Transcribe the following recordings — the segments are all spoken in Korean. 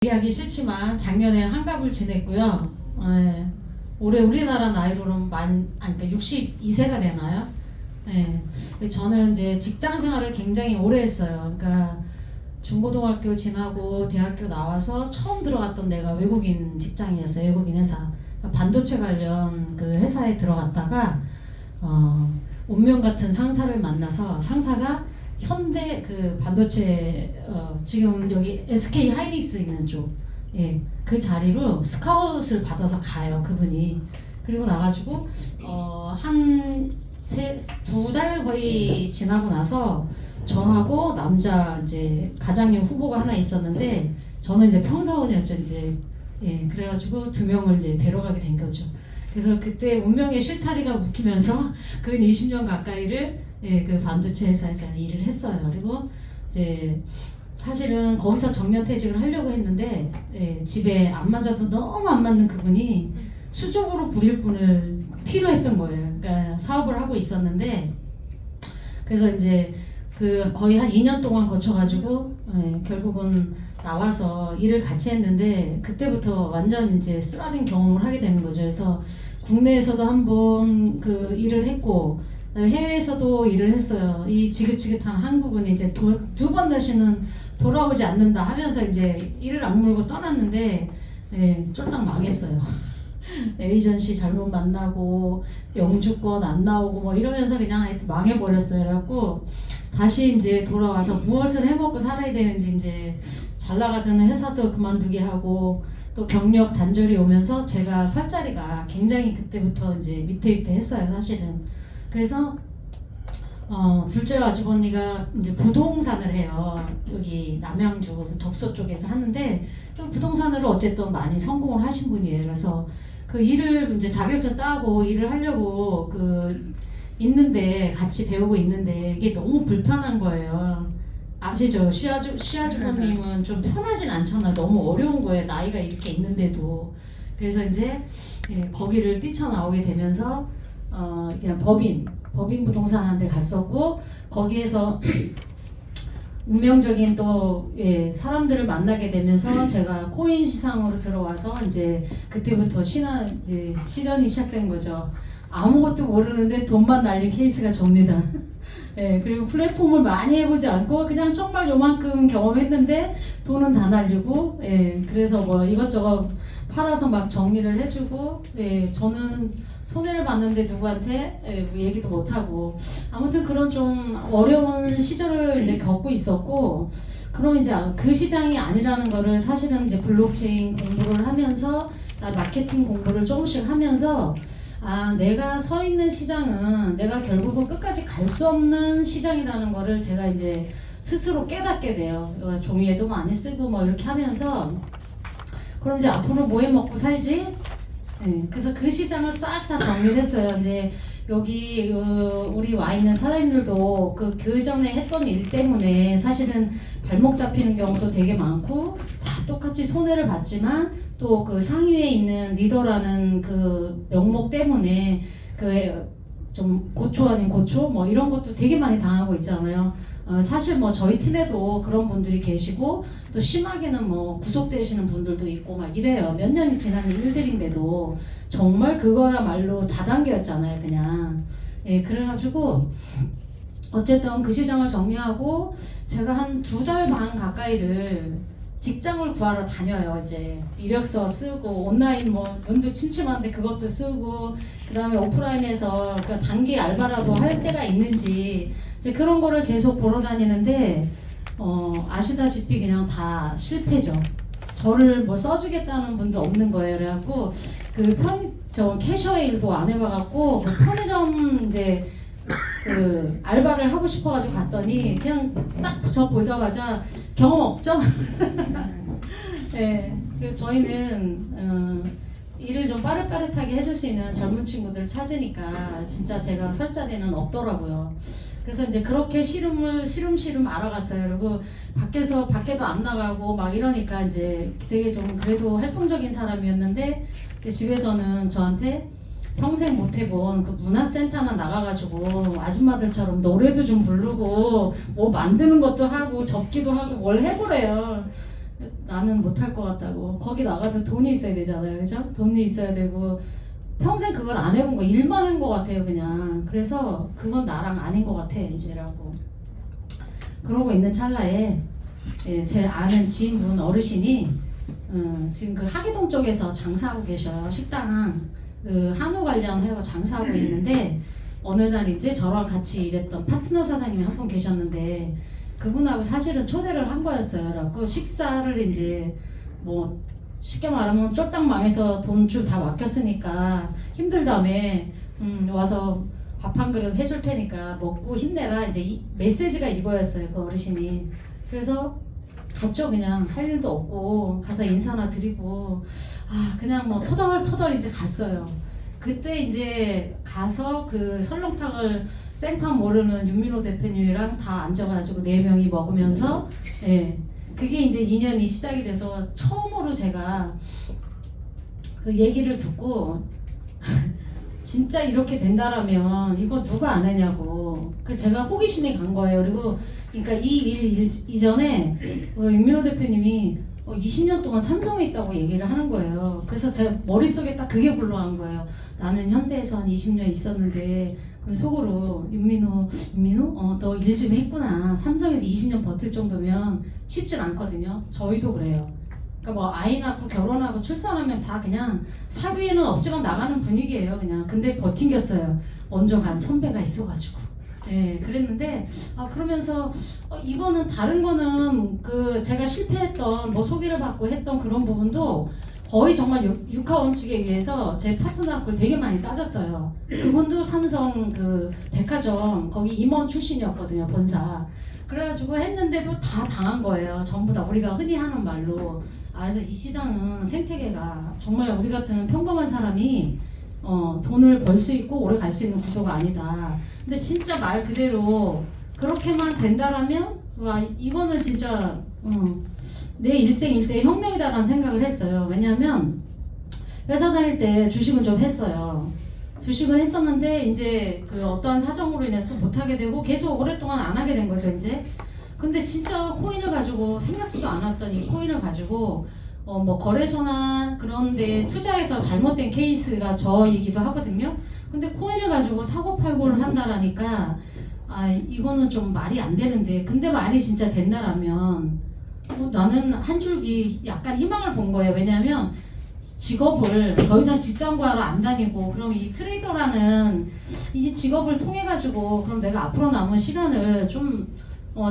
얘기하기 싫지만 작년에 한갑을 지냈고요. 예, 올해 우리나라 나이로는 그러니까 62세가 되나요? 예, 저는 이제 직장 생활을 굉장히 오래 했어요. 그러니까 중고등학교 지나고 대학교 나와서 처음 들어갔던 데가 외국인 직장이었어요. 외국인 회사. 그러니까 반도체 관련 그 회사에 들어갔다가 운명 같은 상사를 만나서 상사가 현대 그 반도체 지금 여기 SK 하이닉스 있는 쪽, 그 자리로 스카웃을 받아서 가요 그분이. 그리고 나가지고 한 2달 거의 지나고 나서 저하고 남자 이제 가장님 후보가 하나 있었는데 저는 이제 평사원이었죠 이제. 그래가지고 2명을 이제 데려가게 된 거죠. 그래서 그때 운명의 실타리가 묶이면서 근 20년 가까이를 그 반도체 회사에서 일을 했어요. 그리고 이제 사실은 거기서 정년퇴직을 하려고 했는데 집에 안 맞아도 너무 안 맞는 그분이 수적으로 부릴 분을 필요했던 거예요. 그러니까 사업을 하고 있었는데 그래서 이제 그 거의 한 2년 동안 거쳐가지고 결국은 나와서 일을 같이 했는데 그때부터 완전 이제 쓰라린 경험을 하게 되는 거죠. 그래서 국내에서도 한번 그 일을 했고 해외에서도 일을 했어요. 이 지긋지긋한 한국은 이제 2번 다시는 돌아오지 않는다 하면서 이제 일을 악물고 떠났는데 쫄딱 망했어요. 에이전시 잘못 만나고 영주권 안 나오고 뭐 이러면서 그냥 하여튼 망해버렸어요. 그래갖고 다시 이제 돌아와서 무엇을 해먹고 살아야 되는지 이제 잘 나가던 회사도 그만두게 하고 또 경력 단절이 오면서 제가 설 자리가 굉장히 그때부터 이제 위태위태했어요 사실은. 그래서 둘째 아주버니가 이제 부동산을 해요. 여기 남양주 덕소 쪽에서 하는데 부동산으로 어쨌든 많이 성공을 하신 분이에요. 그래서 그 일을 이제 자격증 따고 일을 하려고 그 있는데 같이 배우고 있는데 이게 너무 불편한 거예요. 아시죠? 시아주버님은 좀 편하진 않잖아요. 너무 어려운 거예요. 나이가 이렇게 있는데도. 그래서 이제 거기를 뛰쳐나오게 되면서 그냥 법인 부동산한테 갔었고 거기에서 운명적인 또 사람들을 만나게 되면서 제가 코인 시장으로 들어와서 이제 그때부터 시련이 시작된 거죠. 아무것도 모르는데 돈만 날린 케이스가 접니다. 그리고 플랫폼을 많이 해보지 않고 그냥 정말 요만큼 경험했는데 돈은 다 날리고 그래서 뭐 이것저것 팔아서 막 정리를 해주고 저는 손해를 봤는데 누구한테 얘기도 못하고 아무튼 그런 좀 어려운 시절을 이제 겪고 있었고 그럼 이제 그 시장이 아니라는 거를 사실은 이제 블록체인 공부를 하면서 마케팅 공부를 조금씩 하면서 내가 서 있는 시장은 내가 결국은 끝까지 갈 수 없는 시장이라는 거를 제가 이제 스스로 깨닫게 돼요. 종이에도 많이 쓰고 뭐 이렇게 하면서 그럼 이제 앞으로 뭐 해 먹고 살지? 그래서 그 시장을 싹 다 정리를 했어요. 이제 여기 우리 와 있는 사장님들도 그 전에 했던 일 때문에 사실은 발목 잡히는 경우도 되게 많고 다 똑같이 손해를 봤지만 또 그 상위에 있는 리더라는 그 명목 때문에 그 좀 고초 아닌 고초 뭐 이런 것도 되게 많이 당하고 있잖아요. 사실 뭐 저희 팀에도 그런 분들이 계시고 또 심하게는 뭐 구속되시는 분들도 있고 막 이래요. 몇 년이 지난 일들인데도 정말 그거야말로 다단계였잖아요 그냥. 그래가지고 어쨌든 그 시장을 정리하고 제가 한 2달 반 가까이를 직장을 구하러 다녀요. 이제 이력서 쓰고 온라인 뭐 눈도 침침한데 그것도 쓰고 그다음에 오프라인에서 그 단기 알바라도 할 때가 있는지 이제 그런 거를 계속 보러 다니는데 아시다시피 그냥 다 실패죠. 저를 뭐 써주겠다는 분도 없는 거예요. 그래갖고 저 캐셔 일도 안 해봐갖고 그 편의점 이제 그 알바를 하고 싶어가지고 갔더니 그냥 딱 저 보자마자 경험 없죠? 그래서 저희는 일을 좀 빠릿빠릿하게 해줄 수 있는 젊은 친구들을 찾으니까 진짜 제가 설 자리는 없더라고요. 그래서 이제 그렇게 시름시름 알아갔어요. 그리고 밖에도 안 나가고 막 이러니까 이제 되게 좀 그래도 활동적인 사람이었는데 집에서는 저한테 평생 못 해본 그 문화센터나 나가가지고 아줌마들처럼 노래도 좀 부르고 뭐 만드는 것도 하고 접기도 하고 뭘 해보래요. 나는 못할 것 같다고. 거기 나가도 돈이 있어야 되잖아요, 그죠? 돈이 있어야 되고 평생 그걸 안 해본 거 일만 한 것 같아요, 그냥. 그래서 그건 나랑 아닌 것 같아 이제라고. 그러고 있는 찰나에 제 아는 지인분 어르신이 지금 그 하기동 쪽에서 장사하고 계셔요. 식당 그 한우 관련해서 장사하고 있는데 어느 날 이제 저랑 같이 일했던 파트너 사장님이 한 분 계셨는데 그분하고 사실은 초대를 한 거였어요. 그래갖고 식사를 이제 뭐 쉽게 말하면 쫄딱 망해서 돈줄 다 맡겼으니까 힘들다며 와서 밥 한 그릇 해줄 테니까 먹고 힘내라 이제 메시지가 이거였어요. 그 어르신이. 그래서 갔죠. 그냥 할 일도 없고 가서 인사나 드리고 그냥 뭐 터덜터덜 이제 갔어요. 그때 이제 가서 그 설렁탕을 생판 모르는 윤민호 대표님이랑 다 앉아가지고 4명이 먹으면서 그게 이제 인연이 시작이 돼서 처음으로 제가 그 얘기를 듣고 진짜 이렇게 된다라면 이거 누가 안 하냐고. 그래서 제가 호기심이 간 거예요. 그리고 그러니까 이 일 이전에 윤민호 대표님이 20년 동안 삼성에 있다고 얘기를 하는 거예요. 그래서 제 머릿속에 딱 그게 굴러간 거예요. 나는 현대에서 한 20년 있었는데 그 속으로 윤민호 너 일 좀 했구나. 삼성에서 20년 버틸 정도면 쉽진 않거든요. 저희도 그래요. 그러니까 뭐 아이 낳고 결혼하고 출산하면 다 그냥 사귀에는 없지만 나가는 분위기예요. 그냥. 근데 버틴겼어요. 먼저 간 선배가 있어가지고. 그랬는데 그러면서 이거는 다른 거는 그 제가 실패했던 뭐 소개를 받고 했던 그런 부분도 거의 정말 육하 원칙에 의해서 제 파트너랑 그걸 되게 많이 따졌어요. 그분도 삼성 그 백화점 거기 임원 출신이었거든요, 본사. 그래가지고 했는데도 다 당한 거예요. 전부 다 우리가 흔히 하는 말로. 그래서 이 시장은 생태계가 정말 우리 같은 평범한 사람이 돈을 벌 수 있고 오래 갈 수 있는 구조가 아니다. 근데 진짜 말 그대로 그렇게만 된다라면 와 이거는 진짜 내 일생일대 혁명이다라는 생각을 했어요. 왜냐하면 회사 다닐 때 주식은 좀 했어요. 주식은 했었는데 이제 그 어떠한 사정으로 인해서 못하게 되고 계속 오랫동안 안 하게 된 거죠 이제. 근데 진짜 코인을 가지고 생각지도 않았던 이 코인을 가지고 뭐 거래소나 그런 데 투자해서 잘못된 케이스가 저이기도 하거든요. 근데 코인을 가지고 사고팔고를 한다라니까 이거는 좀 말이 안 되는데 근데 말이 진짜 된다라면 나는 한 줄기 약간 희망을 본 거예요. 왜냐하면 직업을 더 이상 직장 구하러 안 다니고 그럼 이 트레이더라는 이 직업을 통해 가지고 그럼 내가 앞으로 남은 시간을 좀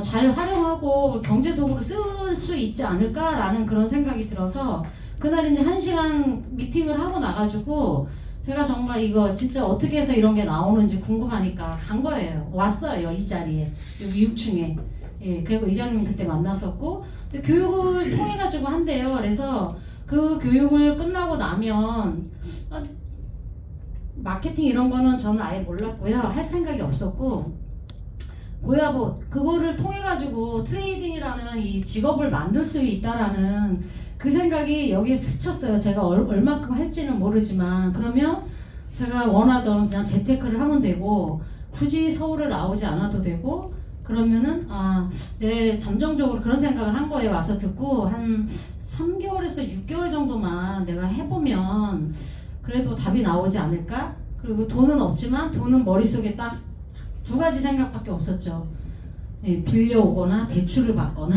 잘 활용하고 경제 도구로 쓸 수 있지 않을까라는 그런 생각이 들어서 그날 이제 1시간 미팅을 하고 나가지고 제가 정말 이거 진짜 어떻게 해서 이런 게 나오는지 궁금하니까 간 거예요. 왔어요 이 자리에 여기 6층에. 그리고 이장님 그때 만났었고 근데 교육을 통해 가지고 한대요. 그래서 그 교육을 끝나고 나면 마케팅 이런 거는 저는 아예 몰랐고요. 할 생각이 없었고 고야봇 그거를 통해 가지고 트레이딩이라는 이 직업을 만들 수 있다라는 그 생각이 여기에 스쳤어요. 제가 얼마큼 할지는 모르지만 그러면 제가 원하던 그냥 재테크를 하면 되고 굳이 서울을 나오지 않아도 되고 그러면은 내 잠정적으로 그런 생각을 한 거예요. 와서 듣고 한 3개월에서 6개월 정도만 내가 해보면 그래도 답이 나오지 않을까? 그리고 돈은 없지만 돈은 머릿속에 딱 2가지 생각밖에 없었죠. 빌려오거나 대출을 받거나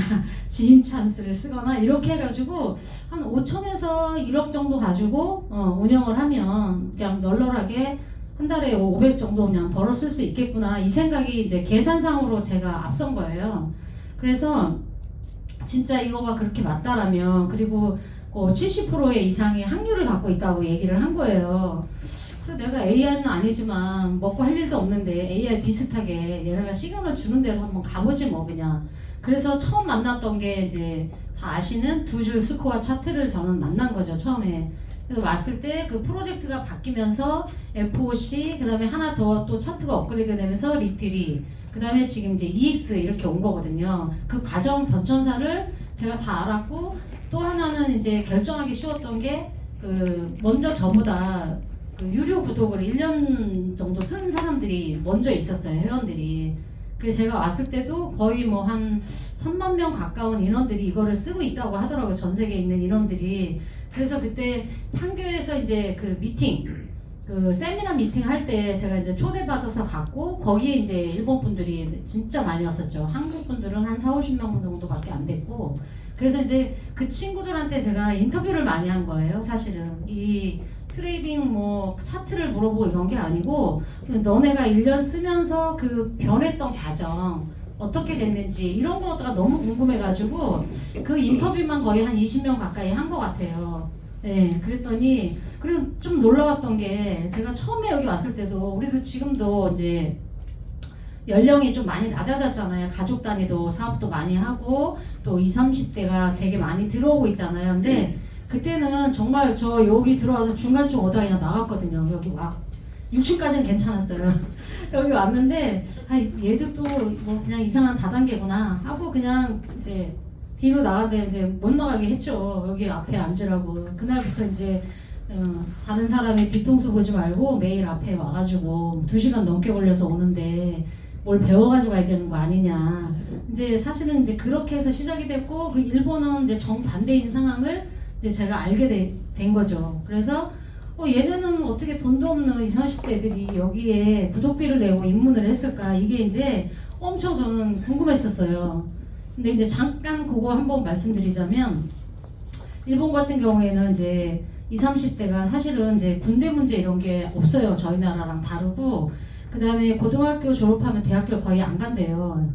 지인 찬스를 쓰거나 이렇게 해가지고 한 5천에서 1억 정도 가지고 운영을 하면 그냥 널널하게 한 달에 500 정도 그냥 벌었을 수 있겠구나 이 생각이 이제 계산상으로 제가 앞선 거예요. 그래서 진짜 이거가 그렇게 맞다라면 그리고 70%의 이상의 확률을 갖고 있다고 얘기를 한 거예요. 그래 내가 AI는 아니지만 먹고 할 일도 없는데 AI 비슷하게 얘네가 시간을 주는 대로 한번 가보지 뭐 그냥. 그래서 처음 만났던 게 이제 다 아시는 2줄 스코어 차트를 저는 만난 거죠 처음에. 그래서 왔을 때 그 프로젝트가 바뀌면서 FOC 그 다음에 하나 더 또 차트가 업그레이드 되면서 리트리 그 다음에 지금 이제 EX 이렇게 온 거거든요. 그 과정 변천사를 제가 다 알았고 또 하나는 이제 결정하기 쉬웠던 게 그 먼저 저보다 그 유료 구독을 1년 정도 쓴 사람들이 먼저 있었어요. 회원들이. 그 제가 왔을 때도 거의 뭐 한 3만 명 가까운 인원들이 이거를 쓰고 있다고 하더라고요. 전 세계에 있는 인원들이. 그래서 그때 판교에서 이제 그 미팅, 그 세미나 미팅 할 때 제가 이제 초대받아서 갔고, 거기에 이제 일본 분들이 진짜 많이 왔었죠. 한국 분들은 한 4, 50명 정도밖에 안 됐고, 그래서 이제 그 친구들한테 제가 인터뷰를 많이 한 거예요. 사실은 이 트레이딩 뭐 차트를 물어보고 이런 게 아니고, 너네가 1년 쓰면서 그 변했던 과정 어떻게 됐는지 이런 거가 너무 궁금해가지고 그 인터뷰만 거의 한 20명 가까이 한 것 같아요. 네, 그랬더니, 그리고 좀 놀라웠던 게, 제가 처음에 여기 왔을 때도, 우리도 지금도 이제 연령이 좀 많이 낮아졌잖아요. 가족 단위도 사업도 많이 하고 또 20, 30대가 되게 많이 들어오고 있잖아요. 근데 그때는 정말 저 여기 들어와서 중간쯤 오다가 그냥 나갔거든요. 여기 와 6층까지는 괜찮았어요. 여기 왔는데 아, 얘도 또 뭐 그냥 이상한 다단계구나 하고 그냥 이제 뒤로 나갔는데 이제 못 나가게 했죠. 여기 앞에 앉으라고. 그날부터 이제 다른 사람의 뒤통수 보지 말고 매일 앞에 와가지고 2시간 넘게 걸려서 오는데 뭘 배워가지고 가야 되는 거 아니냐. 이제 사실은 이제 그렇게 해서 시작이 됐고, 그 일본은 이제 정반대인 상황을 이제 제가 알게 된 거죠. 그래서 얘네는 어떻게 돈도 없는 20, 30대들이 여기에 구독비를 내고 입문을 했을까, 이게 이제 엄청 저는 궁금했었어요. 근데 이제 잠깐 그거 한번 말씀드리자면, 일본 같은 경우에는 이제 20, 30대가 사실은 이제 군대 문제 이런 게 없어요. 저희 나라랑 다르고, 그 다음에 고등학교 졸업하면 대학교를 거의 안 간대요.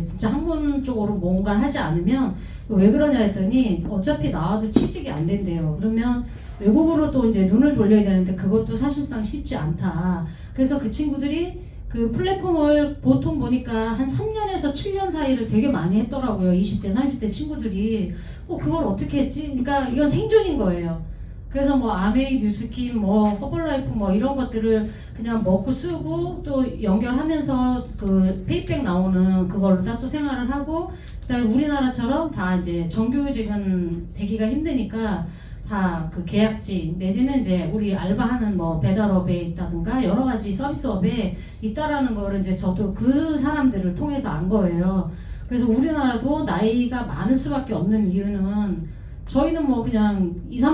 진짜 학문 쪽으로 뭔가 하지 않으면. 왜 그러냐 했더니 어차피 나와도 취직이 안 된대요. 그러면 외국으로 또 이제 눈을 돌려야 되는데 그것도 사실상 쉽지 않다. 그래서 그 친구들이 그 플랫폼을 보통 보니까 한 3년에서 7년 사이를 되게 많이 했더라고요. 20대, 30대 친구들이. 그걸 어떻게 했지? 그러니까 이건 생존인 거예요. 그래서 뭐 아메이, 뉴스킨, 뭐 허벌라이프 뭐 이런 것들을 그냥 먹고 쓰고 또 연결하면서 그 페이백 나오는 그걸로 다 또 생활을 하고, 그다음에 우리나라처럼 다 이제 정규직은 되기가 힘드니까 다 그 계약직 내지는 이제 우리 알바하는 뭐 배달업에 있다든가 여러 가지 서비스업에 있다라는 거를 이제 저도 그 사람들을 통해서 안 거예요. 그래서 우리나라도 나이가 많을 수밖에 없는 이유는, 저희는 뭐 그냥 20,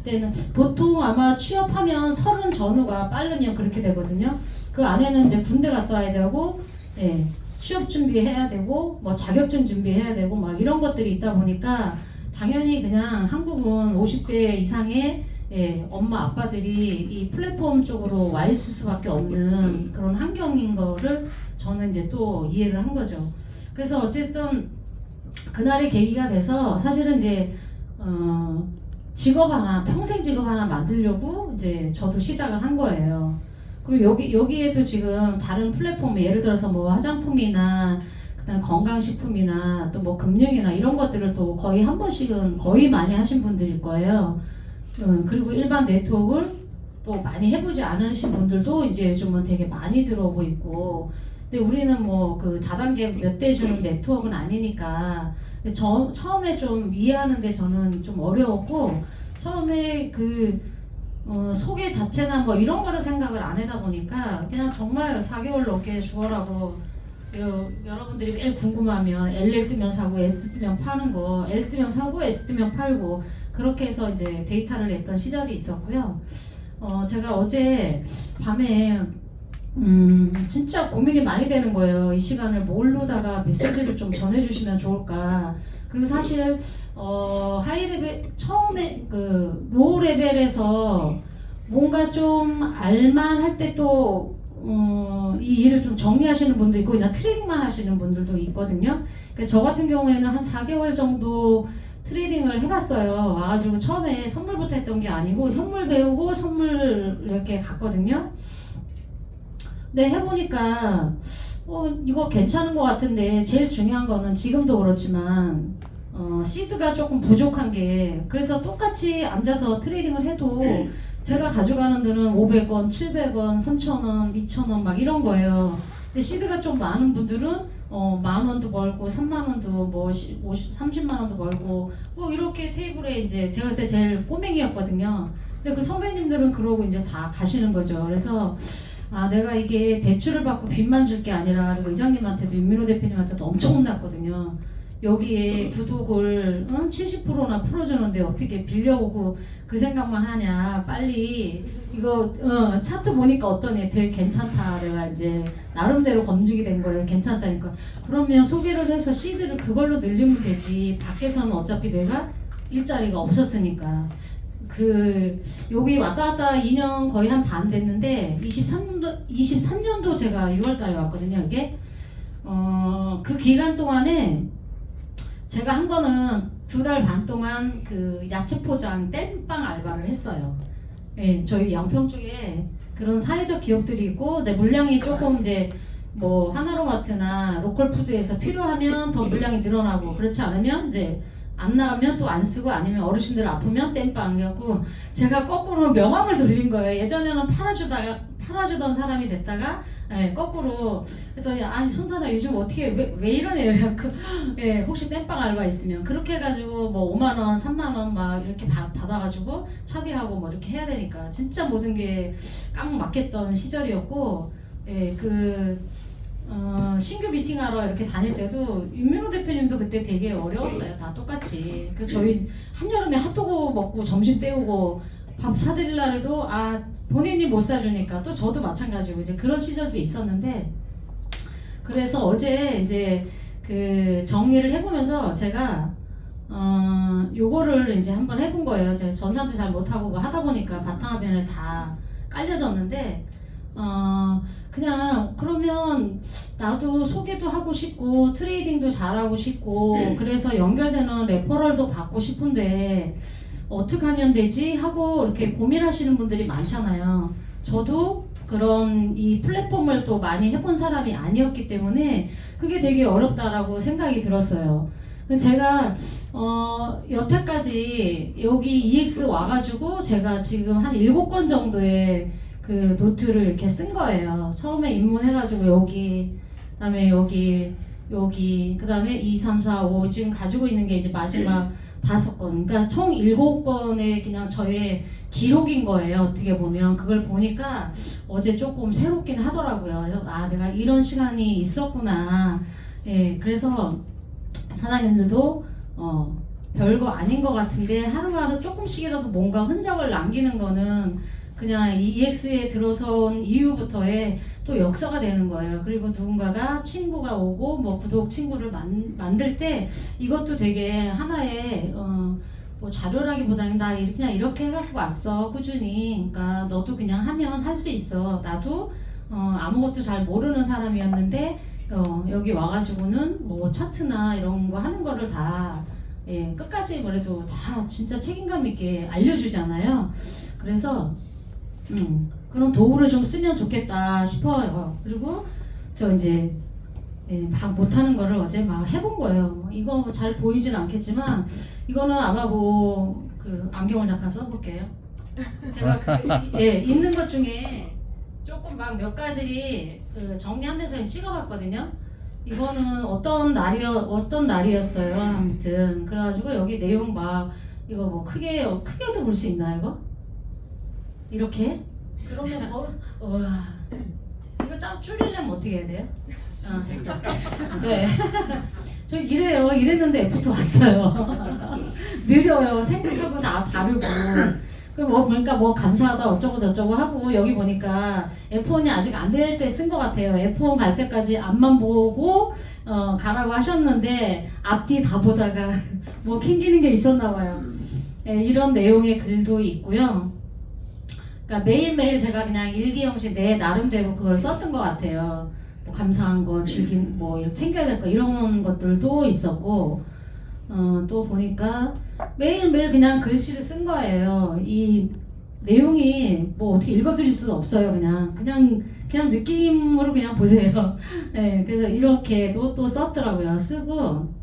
30대는 보통 아마 취업하면 30 전후가 빠르면 그렇게 되거든요. 그 안에는 이제 군대 갔다 와야 되고, 예, 취업 준비해야 되고, 뭐 자격증 준비해야 되고, 막 이런 것들이 있다 보니까 당연히 그냥 한국은 50대 이상의 엄마 아빠들이 이 플랫폼 쪽으로 와 있을 수밖에 없는 그런 환경인 거를 저는 이제 또 이해를 한 거죠. 그래서 어쨌든 그날의 계기가 돼서 사실은 이제 직업 하나, 평생 직업 하나 만들려고 이제 저도 시작을 한 거예요. 그리고 여기에도 지금 다른 플랫폼, 예를 들어서 뭐 화장품이나 그다음 건강식품이나 또 뭐 금융이나 이런 것들을 또 거의 한 번씩은 거의 많이 하신 분들일 거예요. 그리고 일반 네트워크를 또 많이 해보지 않으신 분들도 이제 요즘은 되게 많이 들어오고 있고, 근데 우리는 뭐 그 다단계 몇 대 주는 네트워크는 아니니까 처음에 좀 이해하는데 저는 좀 어려웠고, 처음에 그 소개 자체나 뭐 이런 거를 생각을 안 하다 보니까 그냥 정말 4개월 넘게 죽어라고, 여러분들이 매일 궁금하면 LL 뜨면 사고 S 뜨면 파는 거, L 뜨면 사고 S 뜨면 팔고, 그렇게 해서 이제 데이터를 냈던 시절이 있었고요. 제가 어제 밤에 진짜 고민이 많이 되는 거예요. 이 시간을 뭘로다가 메시지를 좀 전해주시면 좋을까. 그리고 사실 하이 레벨 처음에 그 로우 레벨에서 뭔가 좀 알만할 때 또 이 일을 좀 정리하시는 분도 있고 그냥 트레이딩만 하시는 분들도 있거든요. 그러니까 저 같은 경우에는 한 4개월 정도 트레이딩을 해봤어요. 와가지고 처음에 선물부터 했던 게 아니고 현물 배우고 선물 이렇게 갔거든요. 근데 해보니까 이거 괜찮은 것 같은데, 제일 중요한 거는 지금도 그렇지만 시드가 조금 부족한 게, 그래서 똑같이 앉아서 트레이딩을 해도 제가 가져가는 돈은 500원, 700원, 3,000원, 2,000원 막 이런 거예요. 근데 시드가 좀 많은 분들은 10,000원도 벌고 30,000원도 뭐 30만원도 벌고 뭐 이렇게 테이블에, 이제 제가 그때 제일 꼬맹이였거든요. 근데 그 선배님들은 그러고 이제 다 가시는 거죠. 그래서 아 내가 이게 대출을 받고 빚만 줄 게 아니라 그리고 의장님한테도 윤민호 대표님한테도 엄청 혼났거든요. 여기에 구독을 70%나 풀어주는데 어떻게 빌려오고 그 생각만 하냐. 빨리 이거 차트 보니까 어떠니 되게 괜찮다. 내가 이제 나름대로 검증이 된 거예요. 괜찮다니까. 그러면 소개를 해서 시드를 그걸로 늘리면 되지. 밖에서는 어차피 내가 일자리가 없었으니까. 그 여기 왔다 갔다 2년 거의 한 반 됐는데 23년도 제가 6월달에 왔거든요. 이게 그 기간 동안에 제가 한 거는 2달 반 동안 그 야채 포장 땜빵 알바를 했어요. 예, 저희 양평 쪽에 그런 사회적 기업들이 있고, 내 물량이 조금 이제 뭐 하나로마트나 로컬푸드에서 필요하면 더 물량이 늘어나고, 그렇지 않으면 이제 안 나가면 또 안 쓰고, 아니면 어르신들 아프면 땜빵이었고, 제가 거꾸로 명함을 돌린 거예요. 예전에는 팔아주던 사람이 됐다가 거꾸로 그랬더니 아니 손 사장 요즘 어떻게 왜 이러네요. 그래갖고 혹시 땜빵 알바 있으면 그렇게 해가지고 뭐 5만원 3만원 막 이렇게 받아가지고 차비하고 뭐 이렇게 해야 되니까 진짜 모든 게 깡 막혔던 시절이었고, 신규 미팅하러 이렇게 다닐 때도 윤민호 대표님도 그때 되게 어려웠어요. 다 똑같이. 그 저희 한여름에 핫도그 먹고 점심 때우고 밥 사드리려 해도 본인이 못 사주니까 또 저도 마찬가지고 이제 그런 시절도 있었는데, 그래서 어제 이제 그 정리를 해보면서 제가 요거를 이제 한번 해본 거예요. 제가 전산도 잘 못하고 뭐 하다 보니까 바탕화면에 다 깔려졌는데 그냥 그러면 나도 소개도 하고 싶고 트레이딩도 잘하고 싶고 그래서 연결되는 레퍼럴도 받고 싶은데 어떻게 하면 되지? 하고 이렇게 고민하시는 분들이 많잖아요. 저도 그런 이 플랫폼을 또 많이 해본 사람이 아니었기 때문에 그게 되게 어렵다라고 생각이 들었어요. 제가 여태까지 여기 EX 와가지고 제가 지금 한 7건 정도의 그 노트를 이렇게 쓴 거예요. 처음에 입문해가지고 여기, 그다음에 여기, 그다음에 2, 3, 4, 5 지금 가지고 있는 게 이제 마지막 5건. 그러니까 총 7건의 그냥 저의 기록인 거예요. 어떻게 보면 그걸 보니까 어제 조금 새롭긴 하더라고요. 그래서 내가 이런 시간이 있었구나. 예, 그래서 사장님들도 별거 아닌 것 같은데 하루하루 조금씩이라도 뭔가 흔적을 남기는 거는 그냥 EX에 들어선 이후부터의 또 역사가 되는 거예요. 그리고 누군가가 친구가 오고 뭐 구독 친구를 만들 때 이것도 되게 하나의 뭐 자료라기보다는 나 그냥 이렇게 해갖고 왔어 꾸준히. 그러니까 너도 그냥 하면 할 수 있어. 나도 아무것도 잘 모르는 사람이었는데 여기 와가지고는 뭐 차트나 이런 거 하는 거를 다 끝까지 뭐래도 다 진짜 책임감 있게 알려주잖아요. 그래서 그런 도구를 좀 쓰면 좋겠다 싶어요. 그리고 저 이제 못하는 거를 어제 막 해본 거예요. 이거 뭐 잘 보이진 않겠지만 이거는 아마 뭐 그 안경을 잠깐 써볼게요. 제가 있는 것 중에 조금 막 몇 가지 그 정리하면서 찍어봤거든요. 이거는 어떤 날이었어요. 아무튼 그래가지고 여기 내용 막 이거 뭐 크게도 볼 수 있나요, 이거? 이렇게? 그러면 이거 줄이려면 어떻게 해야 돼요? 네. 저 이랬는데 F2 왔어요. 느려요. 생각하고 다 다르고. 그러니까 뭐 감사하다 어쩌고 저쩌고 하고, 여기 보니까 F1이 아직 안 될 때 쓴 것 같아요. F1 갈 때까지 앞만 보고 가라고 하셨는데 앞뒤 다 보다가 뭐 캥기는 게 있었나 봐요. 이런 내용의 글도 있고요. 그러니까 매일매일 제가 그냥 일기 형식 내 나름대로 그걸 썼던 것 같아요. 뭐 감사한 거, 뭐 챙겨야 될 거 이런 것들도 있었고, 또 보니까 매일매일 그냥 글씨를 쓴 거예요. 이 내용이 뭐 어떻게 읽어드릴 수는 없어요. 그냥 느낌으로 그냥 보세요. 네, 그래서 이렇게도 또 썼더라고요. 쓰고.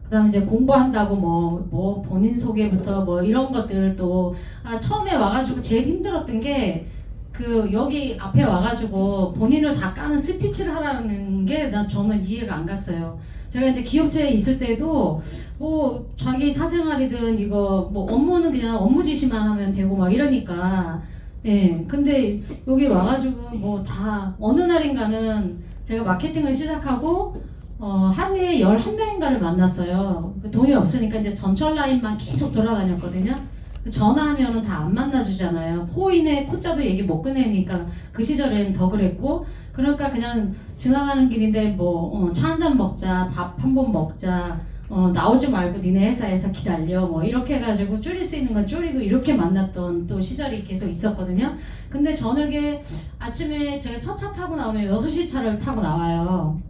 그다음에 이제 공부한다고 뭐 본인 소개부터 뭐 이런 것들 또 처음에 와가지고 제일 힘들었던 게 그 여기 앞에 와가지고 본인을 다 까는 스피치를 하라는 게 저는 이해가 안 갔어요. 제가 이제 기업체에 있을 때도 뭐 자기 사생활이든 이거 뭐 업무는 그냥 업무 지시만 하면 되고 막 이러니까 예, 근데 여기 와가지고 뭐 다 어느 날인가는 제가 마케팅을 시작하고 하루에 11명인가를 만났어요. 돈이 없으니까 이제 전철 라인만 계속 돌아다녔거든요. 전화하면은 다 안 만나주잖아요. 코인에 코자도 얘기 못 꺼내니까 그 시절엔 더 그랬고, 그러니까 그냥 지나가는 길인데 뭐 차 한 잔 먹자, 밥 한 번 먹자, 나오지 말고 니네 회사에서 기다려, 뭐 이렇게 해가지고 줄일 수 있는 건 줄이고 이렇게 만났던 또 시절이 계속 있었거든요. 근데 저녁에 아침에 제가 첫 차 타고 나오면 6시 차를 타고 나와요.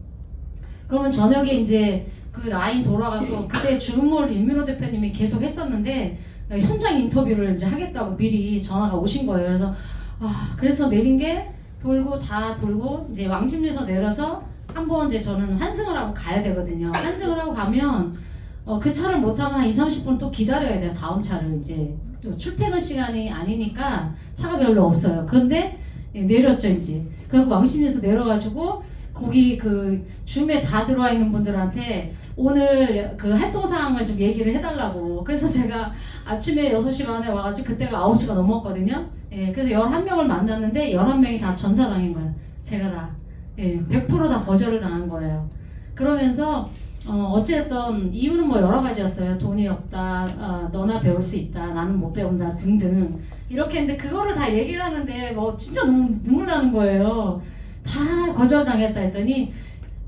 그러면 저녁에 이제 그 라인 돌아가고, 그때 주문을 윤민호 대표님이 계속 했었는데 현장 인터뷰를 이제 하겠다고 미리 전화가 오신 거예요. 그래서 그래서 내린 게 돌고 다 돌고 이제 왕십리에서 내려서 한번 이제 저는 환승을 하고 가야 되거든요. 환승을 하고 가면 그 차를 못 타면 한 20-30분 또 기다려야 돼요. 다음 차를 이제 또 출퇴근 시간이 아니니까 차가 별로 없어요. 그런데 내렸죠 이제. 그래서 왕십리에서 내려가지고 거기 그 줌에 다 들어와 있는 분들한테 오늘 그 활동 사항을 좀 얘기를 해달라고. 그래서 제가 아침에 6시 반에 와가지고 그때가 9시가 넘었거든요. 예, 그래서 11명을 만났는데 11명이 다 전사당인 거예요. 제가 다. 예, 100%다 거절을 당한 거예요. 그러면서 어쨌든 이유는 뭐 여러 가지였어요. 돈이 없다, 너나 배울 수 있다, 나는 못 배운다 등등 이렇게 했는데 그거를 다 얘기를 하는데 뭐 진짜 너무 눈물 나는 거예요. 다 거절당했다 했더니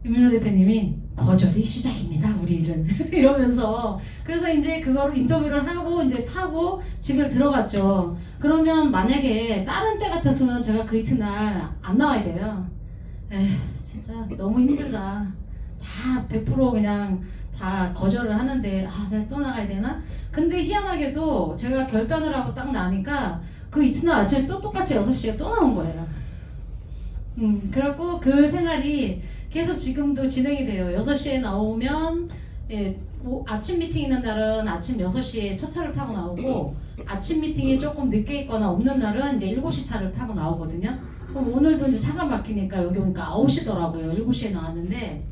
윤민호 대표님이 거절이 시작입니다 우리 일은 이러면서, 그래서 이제 그거를 인터뷰를 하고 이제 타고 집에 들어갔죠. 그러면 만약에 다른 때 같았으면 제가 그 이튿날 안 나와야 돼요. 진짜 너무 힘들다. 다 100% 그냥 다 거절을 하는데 내가 또 나가야 되나? 근데 희한하게도 제가 결단을 하고 딱 나니까 그 이튿날 아침에 또 똑같이 6시에 또 나온 거예요. 그래갖고 그 생활이 계속 지금도 진행이 돼요. 6시에 나오면 아침 미팅 있는 날은 아침 6시에 첫 차를 타고 나오고, 아침 미팅이 조금 늦게 있거나 없는 날은 이제 7시 차를 타고 나오거든요. 그럼 오늘도 이제 차가 막히니까 여기 오니까 9시더라고요. 7시에 나왔는데,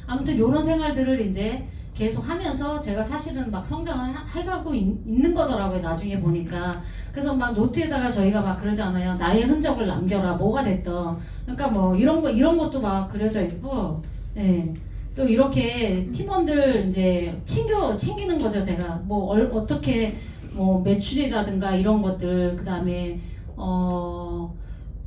아무튼 이런 생활들을 이제 계속 하면서 제가 사실은 막 성장을 해가고 있는 거더라고요. 나중에 보니까. 그래서 막 노트에다가 저희가 막 그러잖아요. 나의 흔적을 남겨라. 뭐가 됐던. 그러니까 뭐 이런 것도 막 그려져 있고, 예. 또 이렇게 팀원들 이제 챙기는 거죠. 제가 뭐 어떻게 뭐 매출이라든가 이런 것들, 그다음에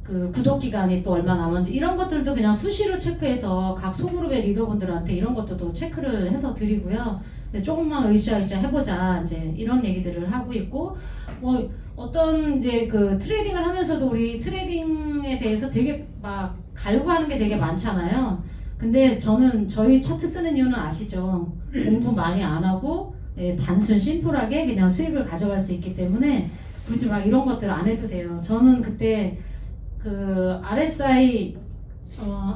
그 구독 기간이 또 얼마 남았는지 이런 것들도 그냥 수시로 체크해서 각 소그룹의 리더분들한테 이런 것도 체크를 해서 드리고요. 조금만 으쌰으쌰 해보자 이제 이런 얘기들을 하고 있고, 뭐 어떤 이제 그 트레이딩을 하면서도 우리 트레이딩에 대해서 되게 막 갈구하는 게 되게 많잖아요. 근데 저는 저희 차트 쓰는 이유는 아시죠? 공부 많이 안 하고 단순 심플하게 그냥 수익을 가져갈 수 있기 때문에 굳이 막 이런 것들 안 해도 돼요. 저는 그때 그 RSI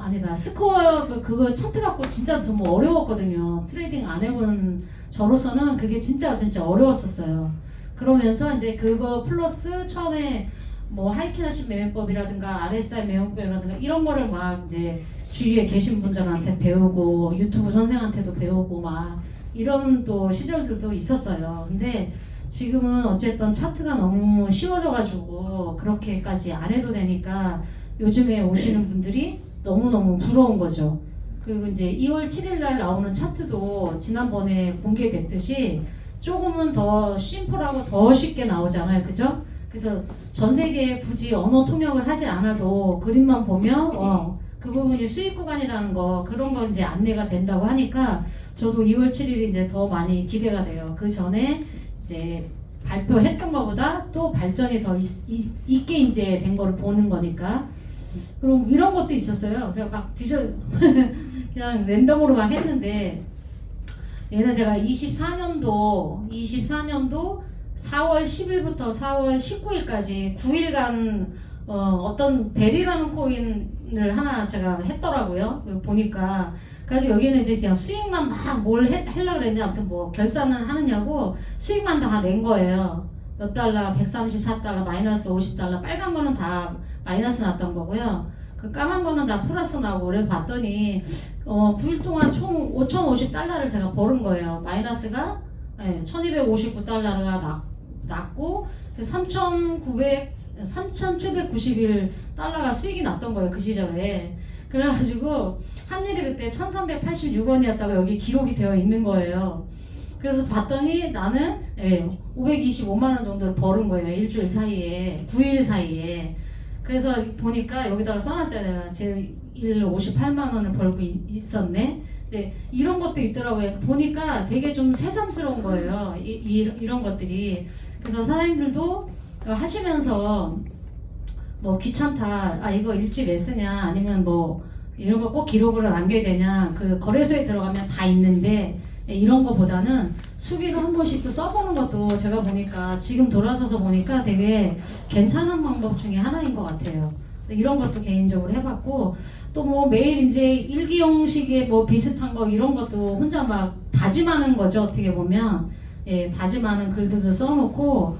아니다 스코어 그거 차트 갖고 진짜 정말 어려웠거든요. 트레이딩 안 해본 저로서는 그게 진짜 어려웠었어요. 그러면서 이제 그거 플러스 처음에 뭐 하이키나시 매매법이라든가 RSI 매매법이라든가 이런 거를 막 이제 주위에 계신 분들한테 배우고 유튜브 선생한테도 배우고 막 이런 또 시절들도 있었어요. 근데 지금은 어쨌든 차트가 너무 쉬워져가지고 그렇게까지 안 해도 되니까 요즘에 오시는 분들이 너무너무 부러운 거죠. 그리고 이제 2월 7일 날 나오는 차트도 지난번에 공개됐듯이 조금은 더 심플하고 더 쉽게 나오잖아요. 그죠? 그래서 전 세계에 굳이 언어 통역을 하지 않아도 그림만 보면 그 부분이 수익 구간이라는 거 그런 걸 이제 안내가 된다고 하니까 저도 2월 7일이 이제 더 많이 기대가 돼요. 그 전에 이제 발표했던 것보다 또 발전이 더 있게 이제 된 거를 보는 거니까. 그럼 이런 것도 있었어요. 제가 막 그냥 랜덤으로 막 했는데, 얘는 제가 24년도 4월 10일부터 4월 19일까지 9일간 어떤 벨이라는 코인을 하나 제가 했더라고요. 보니까. 그래서 여기는 이제 그냥 수익만 막 뭘 하려고 그랬는지 아무튼 뭐 결산은 하느냐고 수익만 다 낸 거예요. 몇 달러, 134달러, 마이너스 50달러, 빨간 거는 다 마이너스 났던 거고요. 그 까만 거는 다 플러스 나고, 그래 봤더니 9일 동안 총 5,050달러를 제가 벌은 거예요. 마이너스가 1,259달러가 났고 3,900 $3,791가 수익이 났던 거예요 그 시절에. 그래가지고 환율이 그때 1,386원이었다고 여기 기록이 되어 있는 거예요. 그래서 봤더니 나는 525만 원 정도를 버는 거예요 일주일 사이에, 9일 사이에. 그래서 보니까 여기다가 써놨잖아요. 제 일 58만 원을 벌고 있었네. 네, 이런 것도 있더라고요. 보니까 되게 좀 새삼스러운 거예요. 이런 것들이. 그래서 사장님들도 하시면서 뭐 귀찮다, 아 이거 일지 왜 쓰냐, 아니면 뭐 이런 거 꼭 기록으로 남겨야 되냐, 그 거래소에 들어가면 다 있는데 이런 거보다는 수기로 한 번씩 또 써보는 것도 제가 보니까 지금 돌아서서 보니까 되게 괜찮은 방법 중에 하나인 것 같아요. 이런 것도 개인적으로 해봤고, 또 뭐 매일 이제 일기 형식의 뭐 비슷한 거 이런 것도 혼자 막 다짐하는 거죠. 어떻게 보면 다짐하는 글들도 써놓고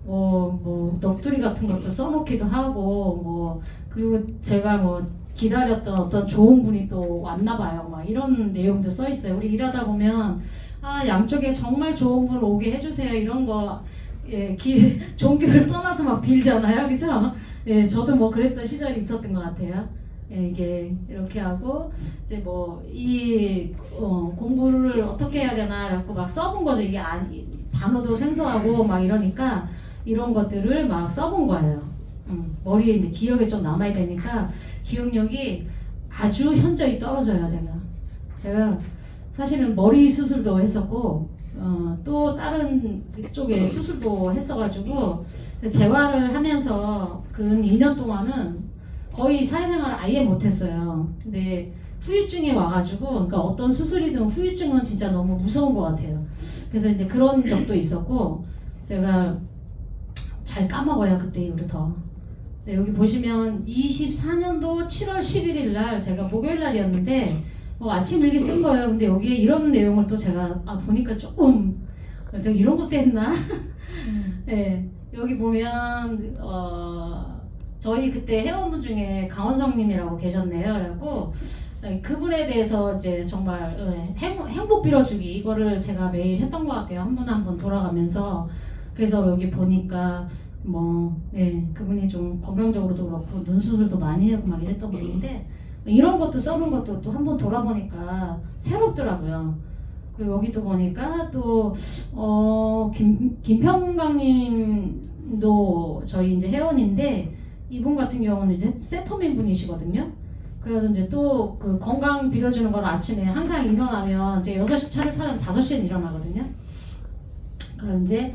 뭐 넋두리 같은 것도 써놓기도 하고, 뭐 그리고 제가 뭐 기다렸던 어떤 좋은 분이 또 왔나 봐요. 막 이런 내용도 써 있어요. 우리 일하다 보면 아 양쪽에 정말 좋은 분 오게 해주세요 이런 거 종교를 떠나서 막 빌잖아요, 그죠? 저도 뭐 그랬던 시절이 있었던 것 같아요. 이게 이렇게 하고 이제 뭐 이 공부를 어떻게 해야 되나라고 막 써본 거죠. 이게 단어도 생소하고 막 이러니까 이런 것들을 막 써본 거예요. 머리에 이제 기억에 좀 남아야 되니까 기억력이 아주 현저히 떨어져요. 제가 사실은 머리 수술도 했었고 또 다른 쪽에 수술도 했어가지고 재활을 하면서 근 2년 동안은 거의 사회생활을 아예 못했어요. 근데 후유증이 와가지고, 그러니까 어떤 수술이든 후유증은 진짜 너무 무서운 것 같아요. 그래서 이제 그런 적도 있었고, 제가 잘 까먹어요 그때 이후부터. 네, 여기 보시면 24년도 7월 11일 날 제가 목요일 날이었는데 아침 일기 쓴 거예요. 근데 여기에 이런 내용을 또 제가 보니까 조금 내가 이런 것도 했나? 네, 여기 보면 저희 그때 회원분 중에 강원성님이라고 계셨네요. 그래갖고 그분에 대해서 이제 정말 행복 빌어주기 이거를 제가 매일 했던 것 같아요. 한 분 한 분 돌아가면서. 그래서 여기 보니까 그분이 좀 건강적으로도 그렇고 눈 수술도 많이 하고 막 이랬던 분인데 이런 것도 써본 것도 또 한 번 돌아보니까 새롭더라고요. 그리고 여기도 보니까 또 김평강님도 저희 이제 회원인데 이분 같은 경우는 이제 세터민 분이시거든요. 그래서 이제 또 그 건강 빌어주는 걸 아침에 항상 일어나면 이제 6시 차를 타면 5시에 일어나거든요. 그럼 이제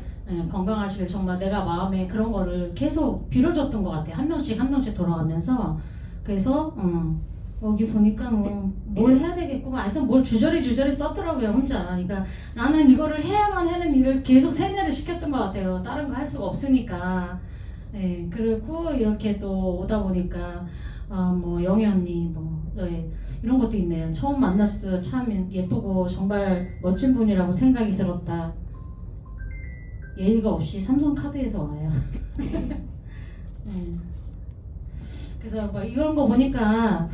건강하시길 정말 내가 마음에 그런 거를 계속 빌어줬던 것 같아요. 한 명씩 한 명씩 돌아가면서. 그래서 여기 보니까 뭘 해야 되겠구만. 하여튼 뭘 주저리 썼더라고요 혼자. 그러니까 나는 이거를 해야만 하는 일을 계속 세뇌를 시켰던 것 같아요. 다른 거 할 수가 없으니까. 그리고 이렇게 또 오다 보니까 뭐 영희 언니 이런 것도 있네요. 처음 만났을 때 참 예쁘고 정말 멋진 분이라고 생각이 들었다. 예의가 없이 삼성카드에서 와요. 그래서 뭐 이런 거 보니까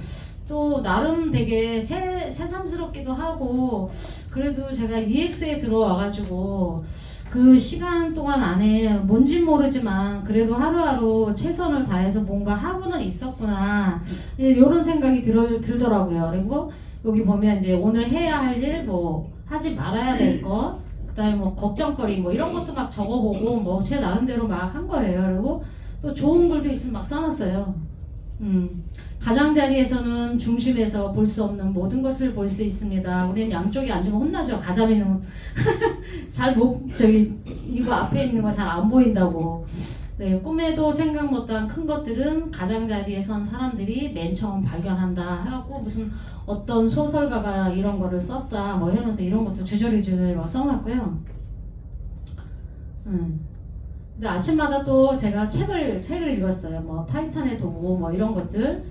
또 나름 되게 새삼스럽기도 하고, 그래도 제가 EX에 들어와가지고 그 시간 동안 안에 뭔진 모르지만 그래도 하루하루 최선을 다해서 뭔가 하고는 있었구나 이런 생각이 들더라고요. 그리고 여기 보면 이제 오늘 해야 할 일, 뭐 하지 말아야 될 거, 그다음에 뭐 걱정거리 뭐 이런 것도 막 적어보고 뭐 제 나름대로 막 한 거예요. 그리고 또 좋은 글도 있으면 막 써놨어요. 가장자리에서는 중심에서 볼 수 없는 모든 것을 볼 수 있습니다. 우리는 양쪽에 앉으면 혼나죠. 가자미는 이거 앞에 있는 거 잘 안 보인다고. 꿈에도 생각 못한 큰 것들은 가장자리에 선 사람들이 맨 처음 발견한다 해갖고 무슨 어떤 소설가가 이런 거를 썼다 뭐 이러면서 이런 것도 주저리 막 써놨고요. 근데 아침마다 또 제가 책을 읽었어요. 뭐 타이탄의 도구 뭐 이런 것들.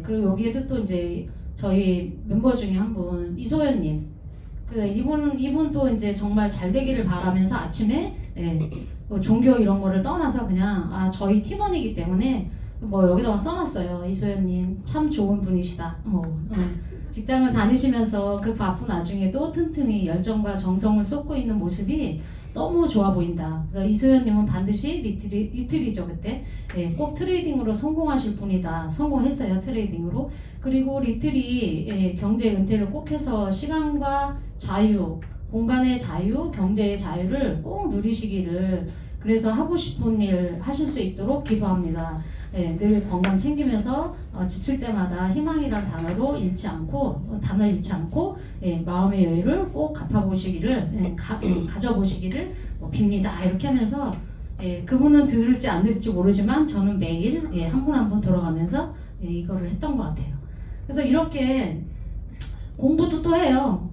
그리고 여기에도 또 이제 저희 멤버 중에 한 분 이소연님. 이분 또 이제 정말 잘 되기를 바라면서 아침에 뭐 종교 이런 거를 떠나서 그냥 저희 팀원이기 때문에 뭐 여기다가 써놨어요. 이소연님 참 좋은 분이시다. 직장을 다니시면서 그 바쁜 와중에도 틈틈이 열정과 정성을 쏟고 있는 모습이 너무 좋아 보인다. 그래서 이소연님은 반드시 리틀이죠 그때 꼭 트레이딩으로 성공하실 분이다. 성공했어요 트레이딩으로. 그리고 리틀이 경제 은퇴를 꼭 해서 시간과 자유, 공간의 자유, 경제의 자유를 꼭 누리시기를 그래서 하고 싶은 일 하실 수 있도록 기도합니다. 늘 건강 챙기면서 지칠 때마다 희망이란 단어를 잃지 않고 마음의 여유를 꼭 갚아보시기를 가져보시기를 빕니다. 이렇게 하면서 그분은 들을지 안 들을지 모르지만 저는 매일 한 분 한 분 돌아가면서 이거를 했던 것 같아요. 그래서 이렇게 공부도 또 해요.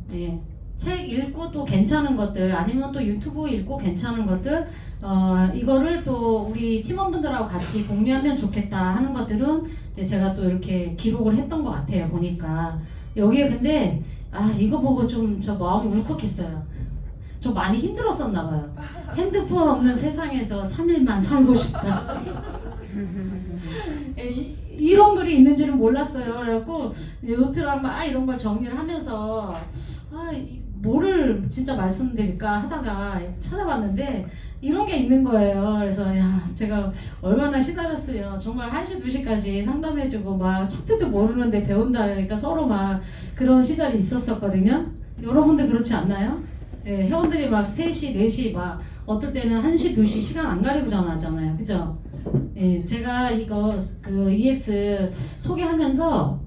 책 읽고 또 괜찮은 것들 아니면 또 유튜브 읽고 괜찮은 것들 이거를 또 우리 팀원분들하고 같이 공유하면 좋겠다 하는 것들은 이제 제가 또 이렇게 기록을 했던 것 같아요. 보니까 여기에 근데 이거 보고 좀 저 마음이 울컥했어요. 저 많이 힘들었었나 봐요. 핸드폰 없는 세상에서 3일만 살고 싶다. 이런 글이 있는지는 몰랐어요. 그래갖고 노트랑 막 이런 걸 정리를 하면서 뭐를 진짜 말씀드릴까 하다가 찾아봤는데 이런 게 있는 거예요. 그래서 제가 얼마나 시달렸어요. 정말 1시 2시까지 상담해주고 막 차트도 모르는데 배운다 그러니까 서로 막 그런 시절이 있었었거든요. 여러분들 그렇지 않나요? 회원들이 막 3시, 4시 막 어떨 때는 1시, 2시 시간 안 가리고 전화하잖아요. 그죠? 제가 이거 그 EX 소개하면서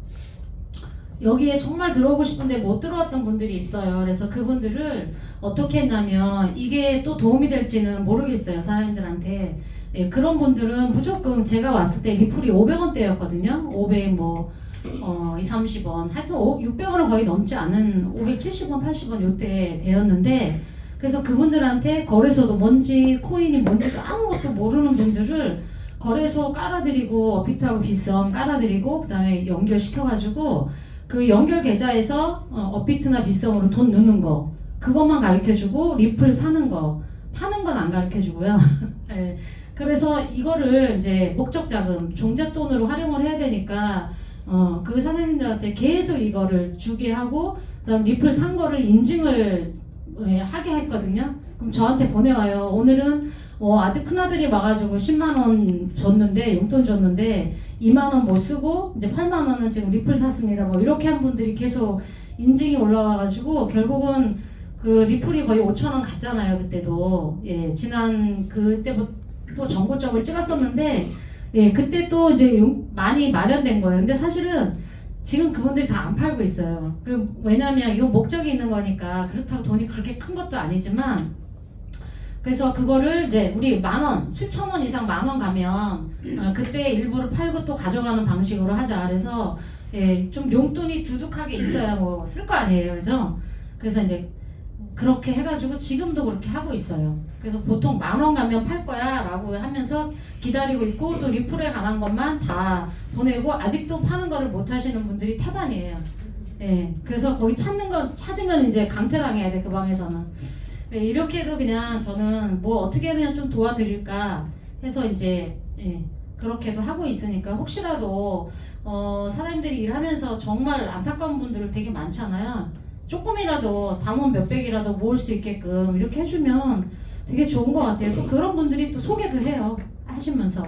여기에 정말 들어오고 싶은데 못 들어왔던 분들이 있어요. 그래서 그분들을 어떻게 했냐면 이게 또 도움이 될지는 모르겠어요. 사장님들한테. 그런 분들은 무조건 제가 왔을 때 리플이 500원대였거든요. 500 뭐 230원 하여튼 600원은 거의 넘지 않은 570원 80원 요때 되었는데 그래서 그분들한테 거래소도 뭔지 코인이 뭔지 아무것도 모르는 분들을 거래소 깔아드리고 어피트하고 빗썸 깔아드리고 그 다음에 연결시켜가지고 그 연결 계좌에서 어피트나 빗썸으로 돈 넣는 거 그것만 가르쳐주고 리플 사는 거 파는 건 안 가르쳐주고요. 네. 그래서 이거를 이제 목적 자금 종잣돈으로 활용을 해야 되니까 그 사장님들한테 계속 이거를 주게 하고 그다음 리플 산 거를 인증을 하게 했거든요. 그럼 저한테 보내와요. 오늘은 큰아들이 와가지고 10만원 줬는데 용돈 줬는데 2만원 못 쓰고 이제 8만원은 지금 리플 샀습니다. 뭐 이렇게 한 분들이 계속 인증이 올라와가지고 결국은 그 리플이 거의 5천원 갔잖아요. 그때도 지난 그때부터 또 정고점을 찍었었는데 그때 또 이제 많이 마련된 거예요. 근데 사실은 지금 그분들이 다 안 팔고 있어요. 왜냐면 이거 목적이 있는 거니까 그렇다고 돈이 그렇게 큰 것도 아니지만 그래서 그거를 이제 우리 10,000원, 7,000원 이상 10,000원 가면 그때 일부를 팔고 또 가져가는 방식으로 하자. 그래서 좀 용돈이 두둑하게 있어야 뭐 쓸 거 아니에요. 그래서 이제 그렇게 해가지고 지금도 그렇게 하고 있어요. 그래서 보통 10,000원 가면 팔 거야 라고 하면서 기다리고 있고 또 리플에 관한 것만 다 보내고 아직도 파는 거를 못 하시는 분들이 태반이에요. 그래서 거기 찾으면 이제 강퇴당해야 돼. 그 방에서는. 이렇게도 그냥 저는 뭐 어떻게 하면 좀 도와드릴까 해서 이제 그렇게도 하고 있으니까 혹시라도 사장님들이 일하면서 정말 안타까운 분들 되게 많잖아요. 조금이라도 담원 몇백이라도 모을 수 있게끔 이렇게 해주면 되게 좋은 것 같아요. 또 그런 분들이 또 소개도 해요. 하시면서.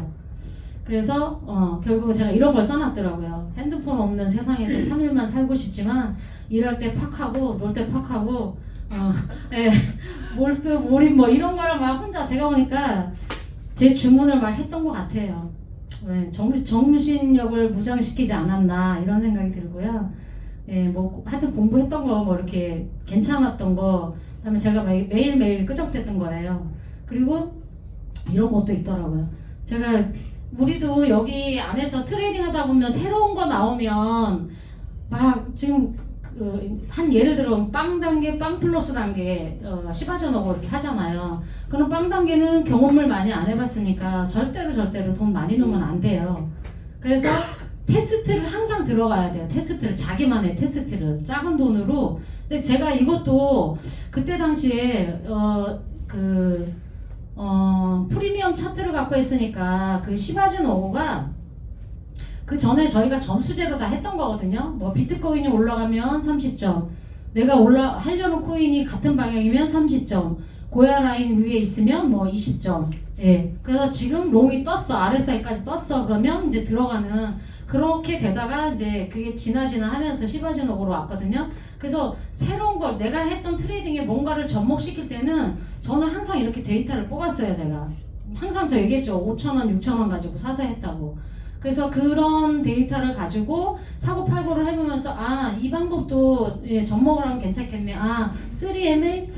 그래서 결국 제가 이런 걸 써놨더라고요. 핸드폰 없는 세상에서 3일만 살고 싶지만 일할 때 팍하고 놀 때 팍하고 몰드 몰입 뭐 이런 거를 막 혼자 제가 보니까 제 주문을 막 했던 것 같아요. 정신력을 무장시키지 않았나 이런 생각이 들고요. 뭐 하여튼 공부했던 거 뭐 이렇게 괜찮았던 거 그다음에 제가 매일매일 끄적댔던 거예요. 그리고 이런 것도 있더라고요. 우리도 여기 안에서 트레이딩 하다 보면 새로운 거 나오면 막 지금 한 예를 들어 빵 단계, 빵 플러스 단계 시바전하고 이렇게 하잖아요. 그럼 빵 단계는 경험을 많이 안 해봤으니까 절대로 돈 많이 넣으면 안 돼요. 그래서 테스트를 항상 들어가야 돼요. 자기만의 테스트를 작은 돈으로. 근데 제가 이것도 그때 당시에 프리미엄 차트를 갖고 있으니까 그 시바즌 오고가 그 전에 저희가 점수제로 다 했던 거거든요. 뭐 비트코인이 올라가면 30점, 내가 하려는 코인이 같은 방향이면 30점, 고야 라인 위에 있으면 뭐 20점. 예. 그래서 지금 롱이 떴어, RSI까지 떴어. 그러면 이제 들어가는, 그렇게 되다가 이제 그게 지나지나 하면서 시바진옥으로 왔거든요. 그래서 새로운 걸 내가 했던 트레이딩에 뭔가를 접목시킬 때는 저는 항상 이렇게 데이터를 뽑았어요. 제가 항상 저 얘기했죠. 5,000원, 6,000원 가지고 사서 했다고. 그래서 그런 데이터를 가지고 사고팔고를 해보면서 아, 이 방법도 예, 접목을 하면 괜찮겠네. 아, 3MA?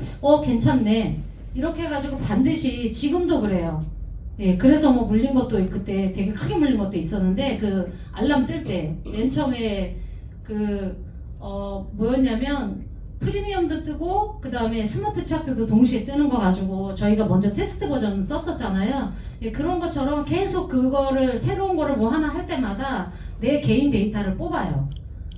괜찮네. 이렇게 해가지고 반드시 지금도 그래요. 예, 그래서 뭐 물린 것도 그때 되게 크게 물린 것도 있었는데 그 알람 뜰 때 맨 처음에 뭐였냐면 프리미엄도 뜨고 그 다음에 스마트 차트도 동시에 뜨는 거 가지고 저희가 먼저 테스트 버전 썼었잖아요. 예, 그런 것처럼 계속 그거를 새로운 거를 뭐 하나 할 때마다 내 개인 데이터를 뽑아요.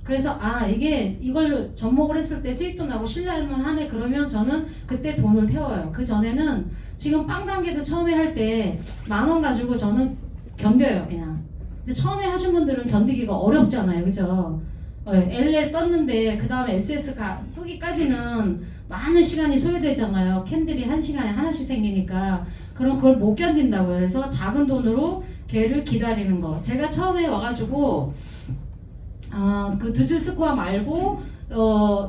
그래서 아, 이걸 접목을 했을 때 수익도 나고 신뢰할만 하네. 그러면 저는 그때 돈을 태워요. 그 전에는 지금 빵 단계도 처음에 할 때 10,000원 가지고 저는 견뎌요, 그냥. 근데 처음에 하신 분들은 견디기가 어렵잖아요, 그죠? LL 떴는데 그 다음에 SS 뜨기까지는 많은 시간이 소요되잖아요. 캔들이 한 시간에 하나씩 생기니까. 그럼 그걸 못 견딘다고요. 그래서 작은 돈으로 걔를 기다리는 거. 제가 처음에 와가지고 그 두줄 스코어 말고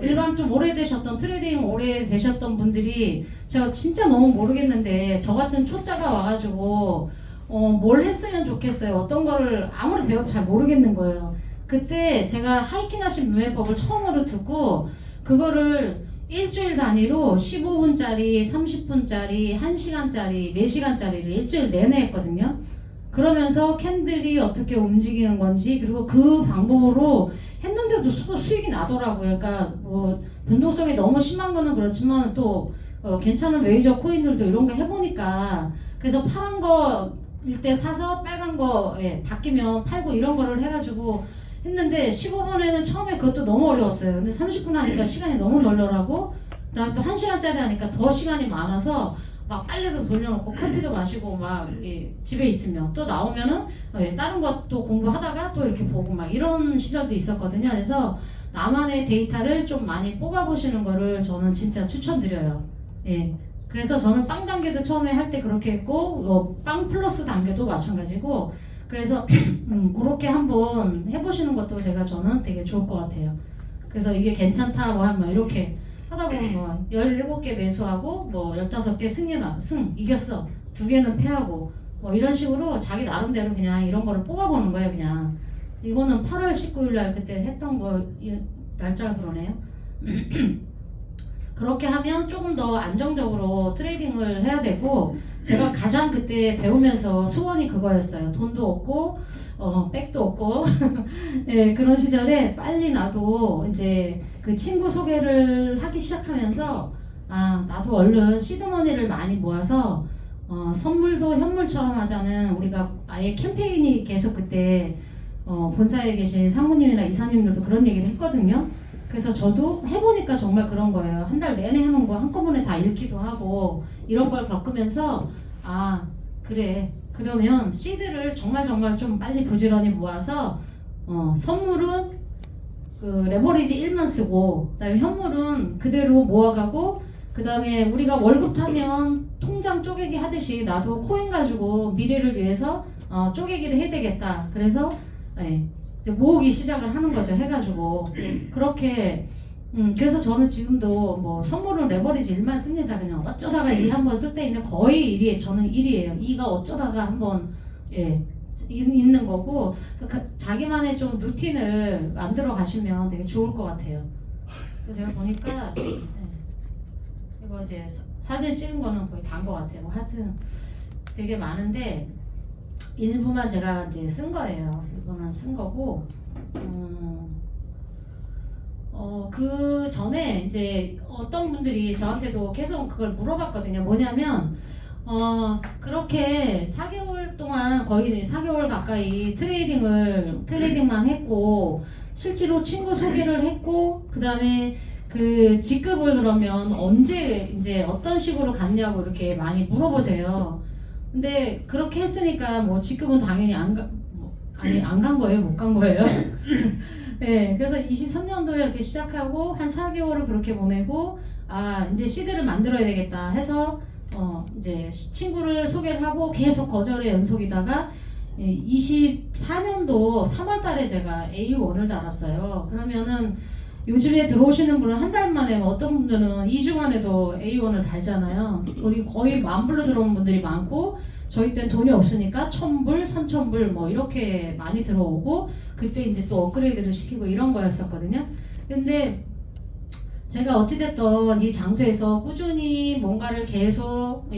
일반 좀 오래되셨던 트레이딩 오래되셨던 분들이 제가 진짜 너무 모르겠는데 저 같은 초짜가 와가지고 뭘 했으면 좋겠어요. 어떤 거를 아무리 배워도 잘 모르겠는 거예요. 그때 제가 하이키나시 매매법을 처음으로 듣고 그거를 일주일 단위로 15분짜리, 30분짜리, 1시간짜리, 4시간짜리를 일주일 내내 했거든요. 그러면서 캔들이 어떻게 움직이는 건지 그리고 그 방법으로 했는데도 수익이 나더라고요. 그러니까 뭐 변동성이 너무 심한 거는 그렇지만 또 괜찮은 메이저 코인들도 이런 거 해보니까 그래서 파란 거일 때 사서 빨간 거 바뀌면 팔고 이런 거를 해가지고 했는데 15분에는 처음에 그것도 너무 어려웠어요. 근데 30분 하니까 시간이 너무 널널하고 그다음에 또 1시간짜리 하니까 더 시간이 많아서 막 빨래도 돌려놓고 커피도 마시고 막 집에 있으면 또 나오면은 다른 것도 공부하다가 또 이렇게 보고 막 이런 시절도 있었거든요. 그래서 나만의 데이터를 좀 많이 뽑아보시는 거를 저는 진짜 추천드려요. 예. 그래서 저는 빵 단계도 처음에 할 때 그렇게 했고 빵 플러스 단계도 마찬가지고 그래서 그렇게 한번 해보시는 것도 저는 되게 좋을 것 같아요. 그래서 이게 괜찮다 뭐 하면 이렇게 하다 보면 뭐 17개 매수하고 뭐 15개 승 이겼어. 2개는 패하고 뭐 이런 식으로 자기 나름대로 그냥 이런 거를 뽑아보는 거예요. 그냥 이거는 8월 19일 날 그때 했던 거 날짜가 그러네요. 그렇게 하면 조금 더 안정적으로 트레이딩을 해야 되고 제가 가장 그때 배우면서 소원이 그거였어요. 돈도 없고 백도 없고 네, 그런 시절에 빨리 나도 이제 그 친구 소개를 하기 시작하면서 아 나도 얼른 시드머니를 많이 모아서 선물도 현물처럼 하자는 우리가 아예 캠페인이 계속 그때 본사에 계신 상무님이나 이사님들도 그런 얘기를 했거든요. 그래서 저도 해보니까 정말 그런 거예요. 한 달 내내 해놓은 거 한꺼번에 다 읽기도 하고 이런 걸 겪으면서 아 그래 그러면 시드를 정말 좀 빨리 부지런히 모아서 선물은 그 레버리지 1만 쓰고 그다음에 현물은 그대로 모아가고 그다음에 우리가 월급 타면 통장 쪼개기 하듯이 나도 코인 가지고 미래를 위해서 쪼개기를 해야 되겠다. 그래서 이제 모으기 시작을 하는 거죠. 해가지고 그렇게 그래서 저는 지금도 뭐 선물은 레버리지 1만 씁니다. 그냥 어쩌다가 2 한번 쓸 때 있는 거의 1이 저는 1이에요. 2가 어쩌다가 한번 있는 거고 그래서 자기만의 좀 루틴을 만들어 가시면 되게 좋을 것 같아요. 그래서 제가 보니까 이거 이제 사진 찍은 거는 거의 다인 것 같아요. 뭐 하여튼 되게 많은데 일부만 제가 이제 쓴 거예요. 이거만 쓴 거고 그 전에 이제 어떤 분들이 저한테도 계속 그걸 물어봤거든요. 뭐냐면 그렇게 4개월 동안 거의 4개월 가까이 트레이딩만 했고 실제로 친구 소개를 했고 그 다음에 그 직급을 그러면 언제 이제 어떤 식으로 갔냐고 이렇게 많이 물어보세요. 근데 그렇게 했으니까 뭐 직급은 당연히 아니 안 간 거예요? 못 간 거예요? 네, 그래서 23년도에 이렇게 시작하고 한 4개월을 그렇게 보내고 아 이제 CD를 만들어야 되겠다 해서 이제 친구를 소개를 하고 계속 거절의 연속이다가 24년도 3월달에 제가 A1을 달았어요. 그러면은 요즘에 들어오시는 분은 한 달 만에 어떤 분들은 2주 만에도 A1을 달잖아요. 우리 거의 만불로 들어온 분들이 많고 저희 때는 돈이 없으니까 1,000불, 3,000불 뭐 이렇게 많이 들어오고 그때 이제 또 업그레이드를 시키고 이런 거였었거든요. 근데 제가 어찌됐든 이 장소에서 꾸준히 뭔가를 계속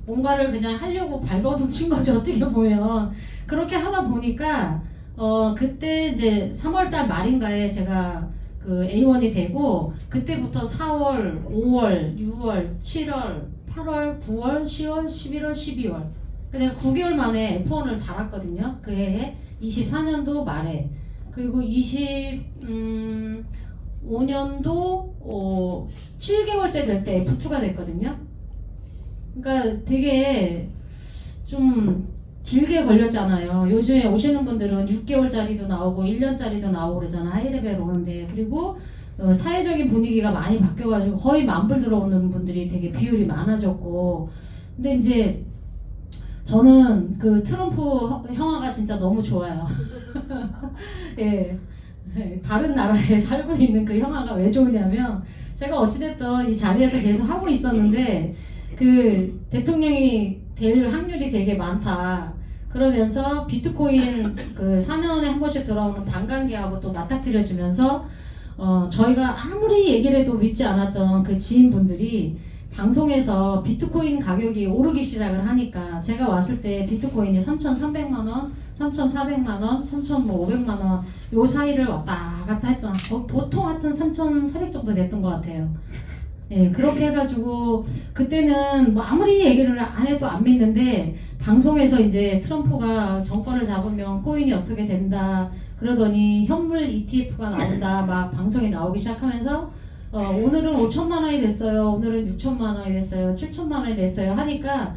뭔가를 그냥 하려고 발버둥 친 거죠. 어떻게 보면 그렇게 하다 보니까 그때 이제 3월달 말인가에 제가 그 A1이 되고 그때부터 4월, 5월, 6월, 7월, 8월, 9월, 10월, 11월, 12월 제가 9개월 만에 F1을 달았거든요. 그 해에 24년도 말에 그리고 25년도 7개월째 될 때 F2가 됐거든요. 그러니까 되게 좀 길게 걸렸잖아요. 요즘에 오시는 분들은 6개월짜리도 나오고 1년짜리도 나오고 그러잖아요. 하이레벨 오는데. 그리고 사회적인 분위기가 많이 바뀌어가지고 거의 만불 들어오는 분들이 되게 비율이 많아졌고 근데 이제 저는 그 트럼프 형아가 진짜 너무 좋아요. 예. 다른 나라에 살고 있는 그 형아가 왜 좋으냐면 제가 어찌됐든 이 자리에서 계속 하고 있었는데 그 대통령이 될 확률이 되게 많다. 그러면서 비트코인 그 4년에 한 번씩 들어오는 반감기하고 또 맞닥뜨려지면서 저희가 아무리 얘기를 해도 믿지 않았던 그 지인분들이 방송에서 비트코인 가격이 오르기 시작을 하니까 제가 왔을 때 비트코인이 3,300만 원, 3,400만 원, 3,500만 원 요 사이를 왔다 갔다 했던 보통 하여튼 3,400 정도 됐던 것 같아요. 예, 그렇게 해가지고 그때는 뭐 아무리 얘기를 안 해도 안 믿는데 방송에서 이제 트럼프가 정권을 잡으면 코인이 어떻게 된다 그러더니 현물 ETF가 나온다 막 방송에 나오기 시작하면서 오늘은 5천만 원이 됐어요. 오늘은 6천만 원이 됐어요. 7천만 원이 됐어요. 하니까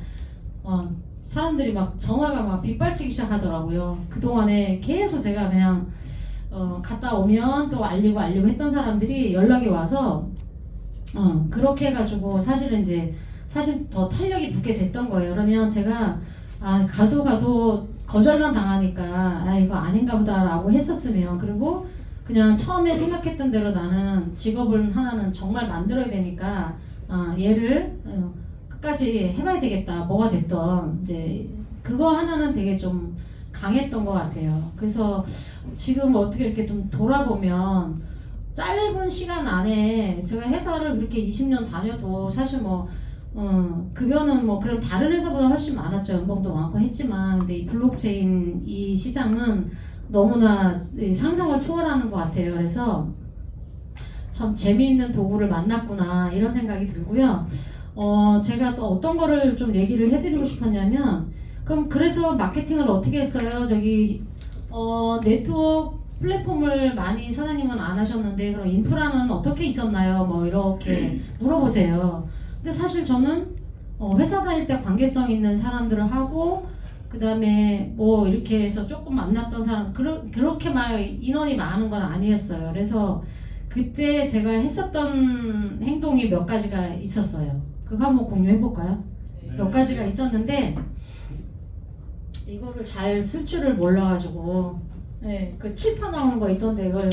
사람들이 막 전화가 막 빗발치기 시작하더라고요. 그동안에 계속 제가 그냥 갔다 오면 또 알리고 했던 사람들이 연락이 와서 그렇게 해가지고 사실은 이제 사실 더 탄력이 붙게 됐던 거예요. 그러면 제가 가도 거절만 당하니까 이거 아닌가 보다라고 했었으면 그리고 그냥 처음에 생각했던 대로 나는 직업을 하나는 정말 만들어야 되니까 얘를 끝까지 해봐야 되겠다. 뭐가 됐던 이제 그거 하나는 되게 좀 강했던 것 같아요. 그래서 지금 어떻게 이렇게 좀 돌아보면 짧은 시간 안에 제가 회사를 이렇게 20년 다녀도 사실 뭐 급여는 뭐 그런 다른 회사보다 훨씬 많았죠. 연봉도 많고 했지만 근데 이 블록체인 이 시장은 너무나 상상을 초월하는 것 같아요. 그래서 참 재미있는 도구를 만났구나 이런 생각이 들고요. 제가 또 어떤 거를 좀 얘기를 해드리고 싶었냐면 그럼 그래서 마케팅을 어떻게 했어요? 저기 네트워크 플랫폼을 많이 사장님은 안 하셨는데 그럼 인프라는 어떻게 있었나요? 뭐 이렇게 물어보세요. 근데 사실 저는 회사 다닐 때 관계성 있는 사람들을 하고 그 다음에 뭐 이렇게 해서 조금 만났던 사람 그렇게 막 인원이 많은 건 아니었어요. 그래서 그때 제가 했었던 행동이 몇 가지가 있었어요. 그거 한번 공유해 볼까요? 몇 가지가 있었는데 이거를 잘 쓸 줄을 몰라가지고 그 칠판 나오는 거 있던데 이걸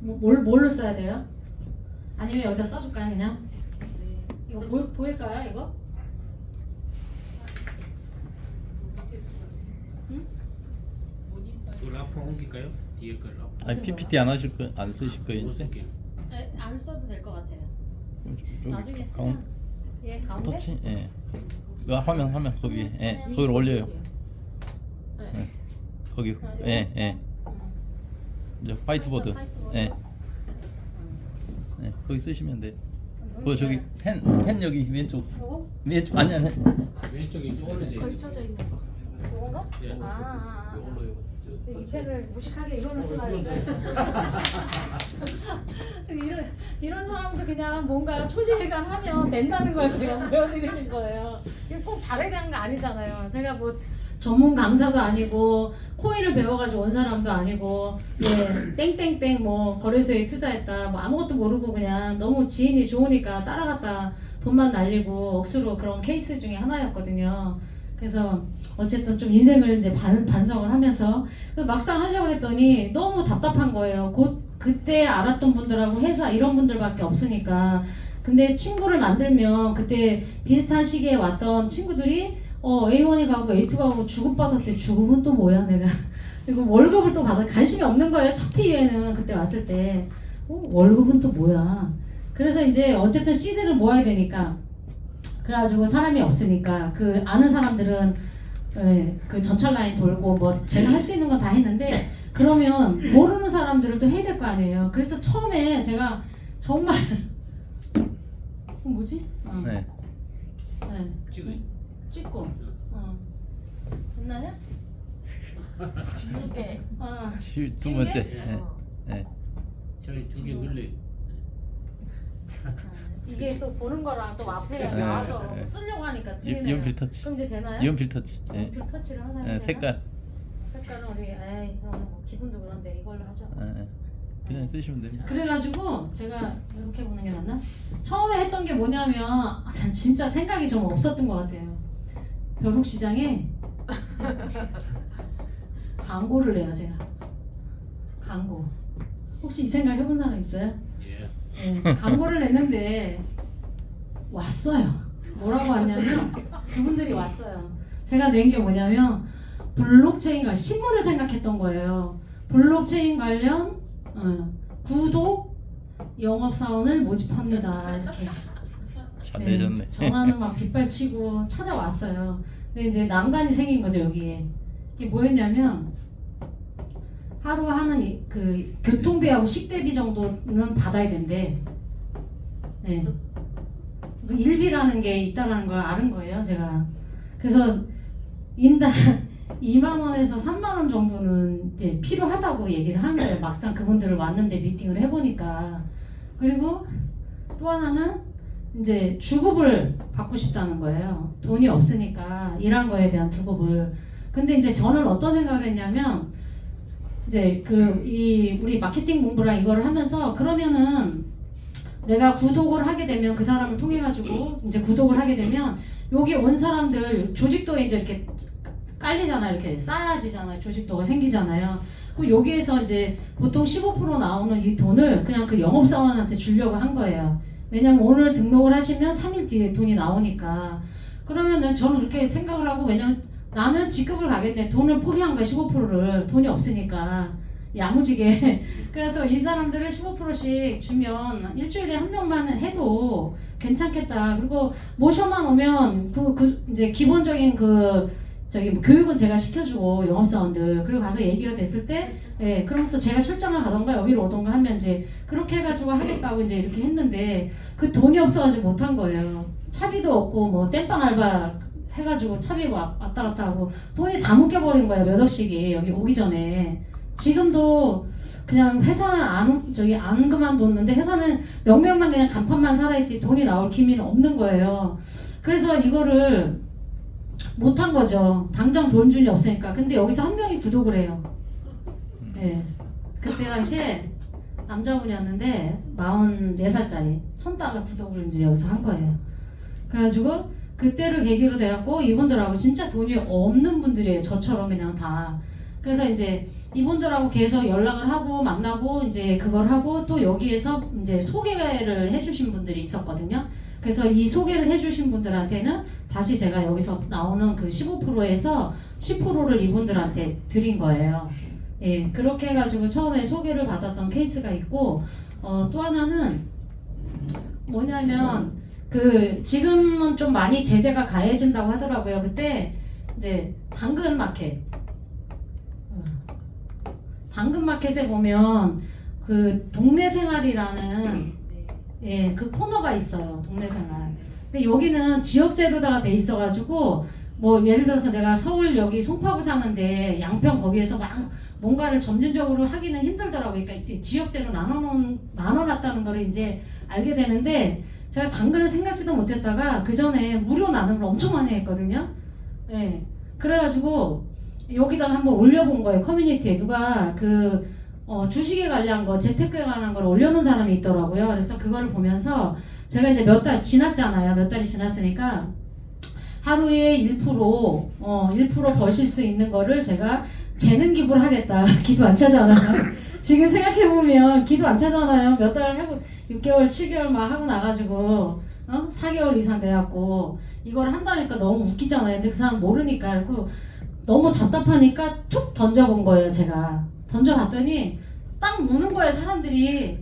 뭘로 써야 돼요? 아니면 여기다 써줄까요 그냥? 이거 보일까요 이거? 그 라퍼 옮길까요? 뒤에 그 라퍼. 아니 PPT 안 하실 거 안 쓰실 거예요? 못 쓸게요. 안 써도 될 것 같아요. 여기 나중에 쓰면 가운데? 터치 그 화면 거기 거기로 올려요. 네. 거기 이제 화이트보드 거기 쓰시면 돼. 저기 펜 여기 왼쪽 요거? 아니 왼쪽에 이제 오른쪽. 걸쳐져 있는 거. 요건가? 예. 이 펜을 무식하게 이걸로 쓰라 했어요. 이런 사람도 그냥 뭔가 초지일관 하면 된다는 걸 제가 보여드리는 거예요. 이거 꼭 잘해야 되는 거 아니잖아요. 제가 뭐 전문 강사도 아니고 코인을 배워가지고 온 사람도 아니고 예 땡땡땡 뭐 거래소에 투자했다 뭐 아무것도 모르고 그냥 너무 지인이 좋으니까 따라갔다 돈만 날리고 억수로 그런 케이스 중에 하나였거든요. 그래서 어쨌든 좀 인생을 이제 반성을 하면서 막상 하려고 했더니 너무 답답한 거예요. 그때 알았던 분들하고 회사 이런 분들밖에 없으니까. 근데 친구를 만들면 그때 비슷한 시기에 왔던 친구들이 A1이 가고 A2 가고 주급받았대. 주급은 또 뭐야 내가. 그리고 월급을 또 받아. 관심이 없는 거예요. 첫 TV에는 그때 왔을 때. 월급은 또 뭐야. 그래서 이제 어쨌든 CD를 모아야 되니까. 그래가지고 사람이 없으니까 그 아는 사람들은 그 전철 라인 돌고 뭐 제가 할 수 있는 건 다 했는데 그러면 모르는 사람들을 또 해야 될 거 아니에요. 그래서 처음에 제가 정말 뭐지? 네. 네. 찍어. 찍고 됐나요? 네. 두 번째. 네. 네. 저희 두 개 눌러. 이게 또 보는 거랑 또 앞에 네, 나와서 네. 쓰려고 하니까 틀리네요. 이온필 터치. 그럼 이제 되나요? 이온필 터치. 네. 이온필 터치를 하나 네, 해야 색깔. 색깔은 우리 뭐 기분도 그런데 이걸로 하죠. 네. 그냥 쓰시면 됩니다. 그래가지고 제가 이렇게 보는 게 낫나? 처음에 했던 게 뭐냐면 난 진짜 생각이 좀 없었던 것 같아요. 벼룩시장에 광고를 내요 제가. 광고. 혹시 이 생각 해본 사람 있어요? 예. 네, 광고를 냈는데 왔어요. 뭐라고 왔냐면 그분들이 왔어요. 제가 낸 게 뭐냐면 블록체인과 신문을 생각했던 거예요. 블록체인 관련 구독 영업사원을 모집합니다. 이렇게 잘 내셨네. 전화는 막 빗발치고 찾아왔어요. 근데 이제 난관이 생긴 거죠 여기에. 이게 뭐였냐면 하루 하는 그 교통비하고 식대비 정도는 받아야 된대. 네. 그 일비라는 게 있다라는 걸 아는 거예요 제가. 그래서 인당 2만 원에서 3만 원 정도는 이제 필요하다고 얘기를 하는 거예요. 막상 그분들을 왔는데 미팅을 해보니까. 그리고 또 하나는 이제 주급을 받고 싶다는 거예요. 돈이 없으니까 일한 거에 대한 주급을. 근데 이제 저는 어떤 생각을 했냐면 이제 우리 마케팅 공부랑 이거를 하면서 그러면은 내가 구독을 하게 되면 그 사람을 통해 가지고 이제 구독을 하게 되면 여기 온 사람들 조직도에 이제 이렇게 깔리잖아요. 이렇게 쌓아지잖아요. 조직도가 생기잖아요. 그럼 여기에서 이제 보통 15% 나오는 이 돈을 그냥 그 영업사원한테 주려고 한 거예요. 왜냐면 오늘 등록을 하시면 3일 뒤에 돈이 나오니까. 그러면은 저는 그렇게 생각을 하고 왜냐면 나는 직급을 가겠네. 돈을 포기한 거야 15%를. 돈이 없으니까. 야무지게. 그래서 이 사람들을 15%씩 주면 일주일에 한 명만 해도 괜찮겠다. 그리고 모셔만 오면 이제 기본적인 뭐 교육은 제가 시켜주고 영업사원들 그리고 가서 얘기가 됐을 때 그럼 또 제가 출장을 가던가 여기로 오던가 하면 이제 그렇게 해가지고 하겠다고 이제 이렇게 했는데 그 돈이 없어가지고 못한 거예요. 차비도 없고 뭐 땜빵 알바 해가지고 차비 왔다 갔다 하고 돈이 다 묶여버린 거예요. 몇 억씩이 여기 오기 전에. 지금도 그냥 회사는 안 그만뒀는데 회사는 명명만 그냥 간판만 살아있지 돈이 나올 기미는 없는 거예요. 그래서 이거를 못한 거죠. 당장 돈 준이 없으니까. 근데 여기서 한 명이 구독을 해요. 네. 그때 당시에 남자분이었는데 44살짜리 $1,000 구독을 이제 여기서 한 거예요. 그래가지고 그때를 계기로 돼갖고 이분들하고 진짜 돈이 없는 분들이에요. 저처럼 그냥 다. 그래서 이제 이분들하고 계속 연락을 하고 만나고 이제 그걸 하고 또 여기에서 이제 소개를 해주신 분들이 있었거든요. 그래서 이 소개를 해주신 분들한테는 다시 제가 여기서 나오는 그 15%에서 10%를 이분들한테 드린 거예요. 예, 그렇게 해가지고 처음에 소개를 받았던 케이스가 있고, 또 하나는 뭐냐면 지금은 좀 많이 제재가 가해진다고 하더라고요. 그때 이제 당근마켓에 보면 그 동네생활이라는 그 코너가 있어요. 동네생활. 근데 여기는 지역제로다가 돼 있어가지고 뭐 예를 들어서 내가 서울 여기 송파구 사는데 양평 거기에서 막 뭔가를 점진적으로 하기는 힘들더라고요. 그러니까 이제 지역제로 나눠놨다는 거를 이제 알게 되는데 제가 당근을 생각지도 못했다가 그 전에 무료 나눔을 엄청 많이 했거든요. 예. 그래가지고 여기다가 한번 올려본 거예요. 커뮤니티에 누가 주식에 관련 거, 재테크에 관한 걸 올려놓은 사람이 있더라고요. 그래서 그거를 보면서 제가 이제 몇 달 지났잖아요. 몇 달이 지났으니까 하루에 1% 버실 수 있는 거를 제가 재능 기부를 하겠다. 기도 안 차잖아요. 지금 생각해보면 기도 안 차잖아요. 몇 달을 하고 6개월, 7개월 막 하고 나가지고 4개월 이상 돼갖고 이걸 한다니까 너무 웃기잖아요. 근데 그 사람 모르니까 그리고 너무 답답하니까 툭 던져본 거예요. 제가 던져봤더니 딱 무는 거예요. 사람들이.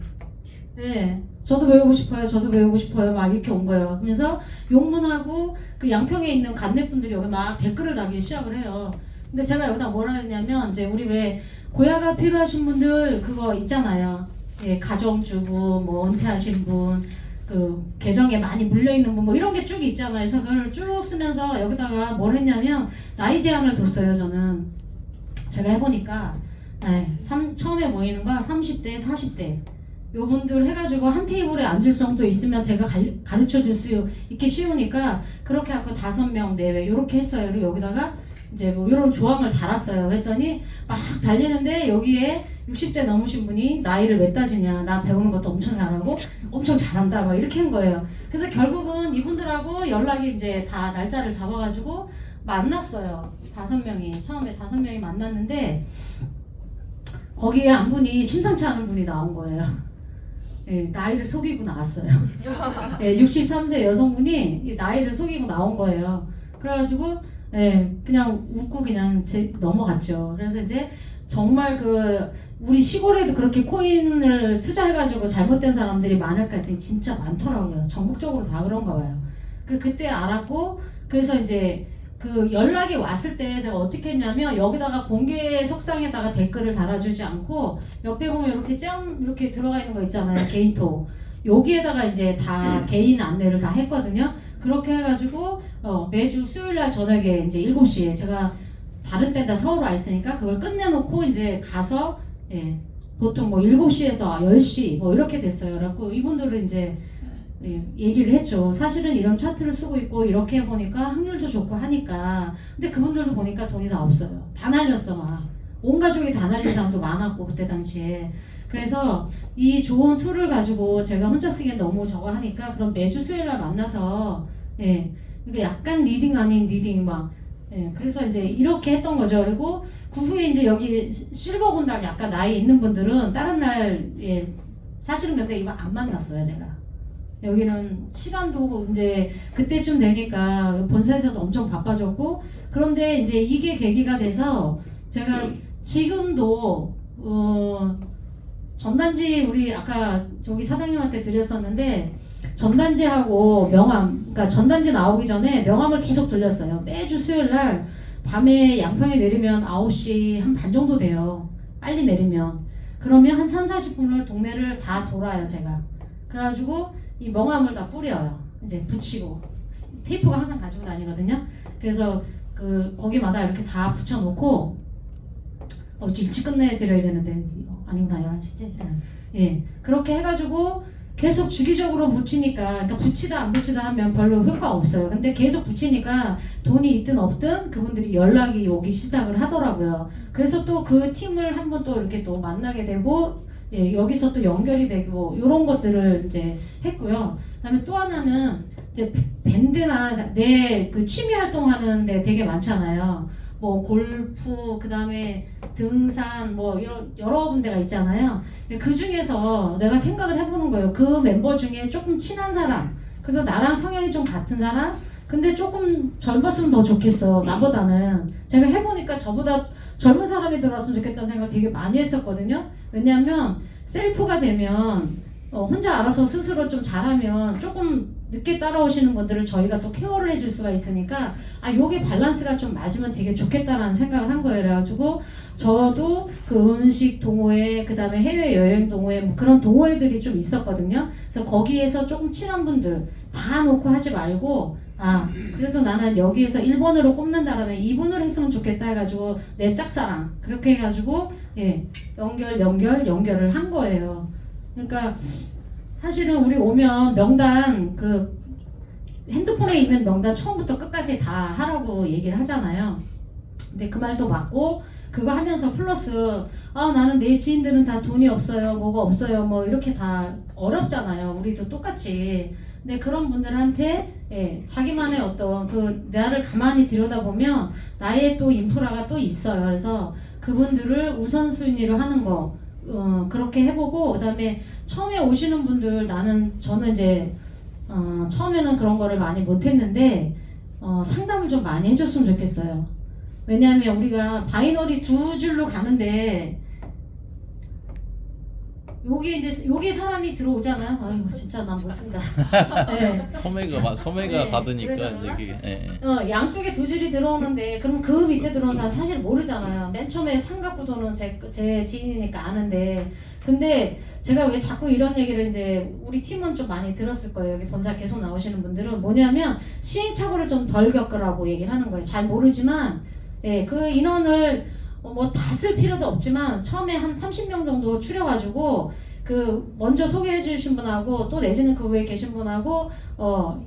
네, 저도 배우고 싶어요. 저도 배우고 싶어요. 막 이렇게 온 거예요. 그래서 용문하고 그 양평에 있는 간내분들이 여기 막 댓글을 달기 시작을 해요. 근데 제가 여기다 뭐라 했냐면 이제 우리 왜 고야가 필요하신 분들 그거 있잖아요. 예, 가정주부, 뭐 은퇴하신 분, 그 계정에 많이 물려있는 분, 뭐 이런 게 쭉 있잖아요. 그래서 그걸 쭉 쓰면서 여기다가 뭘 했냐면 나이 제한을 뒀어요. 저는 제가 해보니까 처음에 모이는 거 30대, 40대 요분들 해가지고 한 테이블에 앉을 정도 있으면 제가 가르쳐 줄 수 있게 쉬우니까 그렇게 하고 5명 내외 요렇게 했어요. 그리고 여기다가 이제 뭐 이런 조항을 달았어요. 그랬더니 막 달리는데 여기에 60대 넘으신 분이 나이를 왜 따지냐, 나 배우는 것도 엄청 잘하고 엄청 잘한다 막 이렇게 한 거예요. 그래서 결국은 이분들하고 연락이 이제 다 날짜를 잡아가지고 만났어요. 5명이 처음에 5명이 만났는데 거기에 한 분이 심상치 않은 분이 나온 거예요. 예, 나이를 속이고 나왔어요. 예, 63세 여성분이 이 나이를 속이고 나온 거예요. 그래가지고 예, 그냥 웃고 그냥 넘어갔죠. 그래서 이제 정말 우리 시골에도 그렇게 코인을 투자해가지고 잘못된 사람들이 많을까 했더니 진짜 많더라고요. 전국적으로 다 그런가 봐요. 그때 알았고 그래서 이제 연락이 왔을 때 제가 어떻게 했냐면 여기다가 공개 석상에다가 댓글을 달아주지 않고 옆에 보면 이렇게 이렇게 들어가 있는 거 있잖아요. 개인톡. 여기에다가 이제 다 개인 안내를 다 했거든요. 그렇게 해가지고 매주 수요일날 저녁에 이제 7시에 제가 다른 데다 서울 와 있으니까 그걸 끝내놓고 이제 가서 예, 보통 뭐 7시에서 10시 뭐 이렇게 됐어요. 그래갖고 이분들은 이제 얘기를 했죠. 사실은 이런 차트를 쓰고 있고 이렇게 해보니까 확률도 좋고 하니까 근데 그분들도 보니까 돈이 다 없어요. 다 날렸어 막. 온 가족이 다 날린 사람도 많았고 그때 당시에. 그래서 이 좋은 툴을 가지고 제가 혼자 쓰기엔 너무 저거 하니까 그럼 매주 수요일날 만나서 이게 약간 리딩 아닌 리딩 막 그래서 이제 이렇게 했던 거죠. 그리고 그 후에 이제 여기 실버 분들 약간 나이 있는 분들은 다른 날 사실은 근데 이거 안 만났어요 제가. 여기는 시간도 이제 그때쯤 되니까 본사에서도 엄청 바빠졌고 그런데 이제 이게 계기가 돼서 제가 지금도 전단지 우리 아까 저기 사장님한테 드렸었는데 전단지하고 명함 그러니까 전단지 나오기 전에 명함을 계속 돌렸어요. 매주 수요일날 밤에 양평에 내리면 9시 한 반 정도 돼요. 빨리 내리면 그러면 한 3, 40분을 동네를 다 돌아요 제가. 그래가지고 이 명함을 다 뿌려요. 이제 붙이고 테이프가 항상 가지고 다니거든요. 그래서 거기마다 이렇게 다 붙여놓고 좀 일찍 끝내드려야 되는데 아니구나 11시지? 예, 그렇게 해가지고 계속 주기적으로 붙이니까 그러니까 붙이다 안 붙이다 하면 별로 효과 없어요. 근데 계속 붙이니까 돈이 있든 없든 그분들이 연락이 오기 시작을 하더라고요. 그래서 또 그 팀을 한번 또 이렇게 또 만나게 되고 여기서 또 연결이 되고 이런 것들을 이제 했고요. 그다음에 또 하나는 이제 밴드나 내 취미 활동하는데 되게 많잖아요. 뭐 골프, 그다음에 등산, 뭐 이런 여러 군데가 있잖아요. 그 중에서 내가 생각을 해보는 거예요. 그 멤버 중에 조금 친한 사람, 그래서 나랑 성향이 좀 같은 사람, 근데 조금 젊었으면 더 좋겠어. 나보다는 제가 해보니까 저보다 젊은 사람이 들어왔으면 좋겠다는 생각을 되게 많이 했었거든요. 왜냐하면 셀프가 되면 혼자 알아서 스스로 좀 잘하면 조금 늦게 따라오시는 분들을 저희가 또 케어를 해줄 수가 있으니까 요게 밸런스가 좀 맞으면 되게 좋겠다라는 생각을 한 거예요. 그래가지고 저도 그 음식 동호회 그 다음에 해외여행 동호회 뭐 그런 동호회들이 좀 있었거든요. 그래서 거기에서 조금 친한 분들 다 놓고 하지 말고 그래도 나는 여기에서 1번으로 꼽는다라면 2번으로 했으면 좋겠다 해가지고 내 짝사랑 그렇게 해가지고 연결을 한 거예요. 그러니까 사실은 우리 오면 명단 핸드폰에 있는 명단 처음부터 끝까지 다 하라고 얘기를 하잖아요. 근데 그 말도 맞고 그거 하면서 플러스 나는 내 지인들은 다 돈이 없어요, 뭐가 없어요, 뭐 이렇게 다 어렵잖아요. 우리도 똑같이. 근데 그런 분들한테 자기만의 어떤 그 나를 가만히 들여다보면 나의 또 인프라가 또 있어요. 그래서 그분들을 우선순위로 하는 거 그렇게 해보고 그다음에 처음에 오시는 분들 저는 이제 처음에는 그런 거를 많이 못했는데 상담을 좀 많이 해줬으면 좋겠어요. 왜냐하면 우리가 바이너리 두 줄로 가는데 여기 사람이 들어오잖아요. 아이고 진짜 난 못 쓴다. 네. 소매가 네, 가드니까 그래서 저기. 예. 양쪽에 두 줄이 들어오는데 그럼 그 밑에 들어오는 사람 사실 모르잖아요. 맨 처음에 삼각구도는 제 지인이니까 아는데 근데 제가 왜 자꾸 이런 얘기를 이제 우리 팀은 좀 많이 들었을 거예요. 여기 본사 계속 나오시는 분들은 뭐냐면 시행착오를 좀 덜 겪으라고 얘기를 하는 거예요. 잘 모르지만 그 인원을 뭐 다 쓸 필요도 없지만 처음에 한 30명 정도 추려가지고 그 먼저 소개해 주신 분하고 또 내지는 그 외에 계신 분하고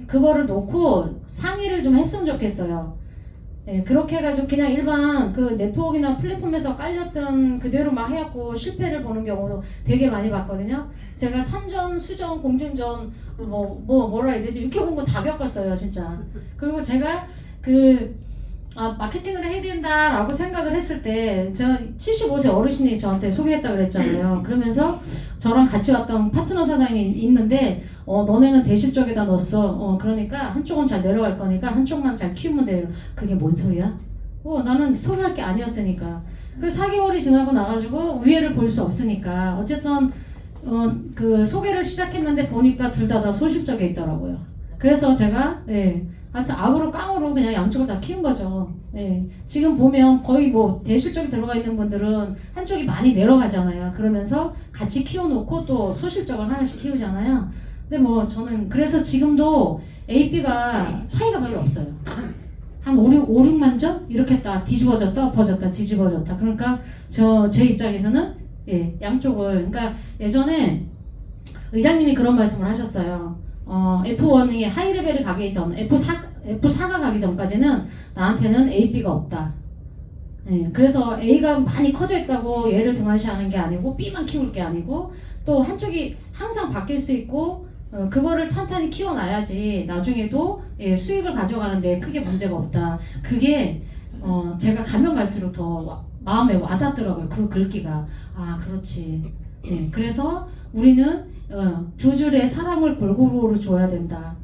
그거를 놓고 상의를 좀 했으면 좋겠어요. 그렇게 해가지고 그냥 일반 그 네트워크나 플랫폼에서 깔렸던 그대로 막 해갖고 실패를 보는 경우도 되게 많이 봤거든요. 제가 산전, 수전, 공중전 뭐라 해야 되지? 육해 공부 다 겪었어요, 진짜. 그리고 제가 마케팅을 해야 된다라고 생각을 했을 때 제가 75세 어르신이 저한테 소개했다고 그랬잖아요. 그러면서 저랑 같이 왔던 파트너 사장이 있는데 너네는 대실 쪽에다 넣었어. 그러니까 한쪽은 잘 내려갈 거니까 한쪽만 잘 키우면 돼요. 그게 뭔 소리야? 나는 소개할 게 아니었으니까. 그 4개월이 지나고 나가지고 위에를 볼 수 없으니까 어쨌든 그 소개를 시작했는데 보니까 둘 다 소실적에 있더라고요. 그래서 제가 하여튼 악으로 깡으로 그냥 양쪽을 다 키운 거죠. 지금 보면 거의 뭐 대실적이 들어가 있는 분들은 한쪽이 많이 내려가잖아요. 그러면서 같이 키워놓고 또 소실적을 하나씩 키우잖아요. 근데 뭐 저는 그래서 지금도 AP가 차이가 별로 없어요. 한 5, 6만 점? 이렇게 딱 뒤집어졌다 엎어졌다 뒤집어졌다. 그러니까 제 입장에서는 양쪽을 그러니까 예전에 의장님이 그런 말씀을 하셨어요. F1이 하이 레벨이 가기 전, F4가 가기 전까지는 나한테는 A, B가 없다. 그래서 A가 많이 커져 있다고 얘를 등한시하는 게 아니고 B만 키울 게 아니고 또 한쪽이 항상 바뀔 수 있고 그거를 탄탄히 키워놔야지 나중에도 수익을 가져가는데 크게 문제가 없다. 그게 제가 가면 갈수록 더 마음에 와닿더라고요. 그 글귀가. 그렇지. 그래서 우리는 두 줄의 사랑을 골고루 줘야 된다.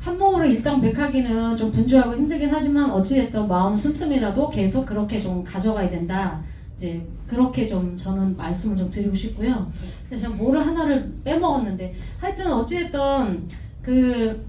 한 몸으로 일당백하기는 좀 분주하고 힘들긴 하지만 어찌됐든 마음 씀씀이라도 계속 그렇게 좀 가져가야 된다. 이제 그렇게 좀 저는 말씀을 좀 드리고 싶고요. 제가 뭐를 하나를 빼먹었는데 하여튼 어찌됐든 그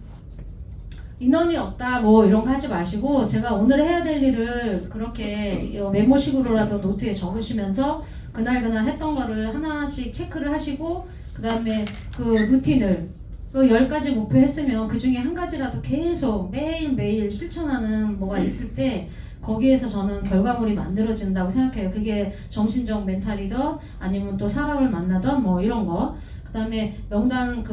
인원이 없다 뭐 이런 거 하지 마시고 제가 오늘 해야 될 일을 그렇게 메모식으로라도 노트에 적으시면서 그날 했던 거를 하나씩 체크를 하시고 그 다음에 그 루틴을 그 10가지 목표 했으면 그 중에 한 가지라도 계속 매일매일 실천하는 뭐가 있을 때 거기에서 저는 결과물이 만들어진다고 생각해요. 그게 정신적 멘탈이든 아니면 또 사람을 만나든 뭐 이런 거. 그 다음에 명단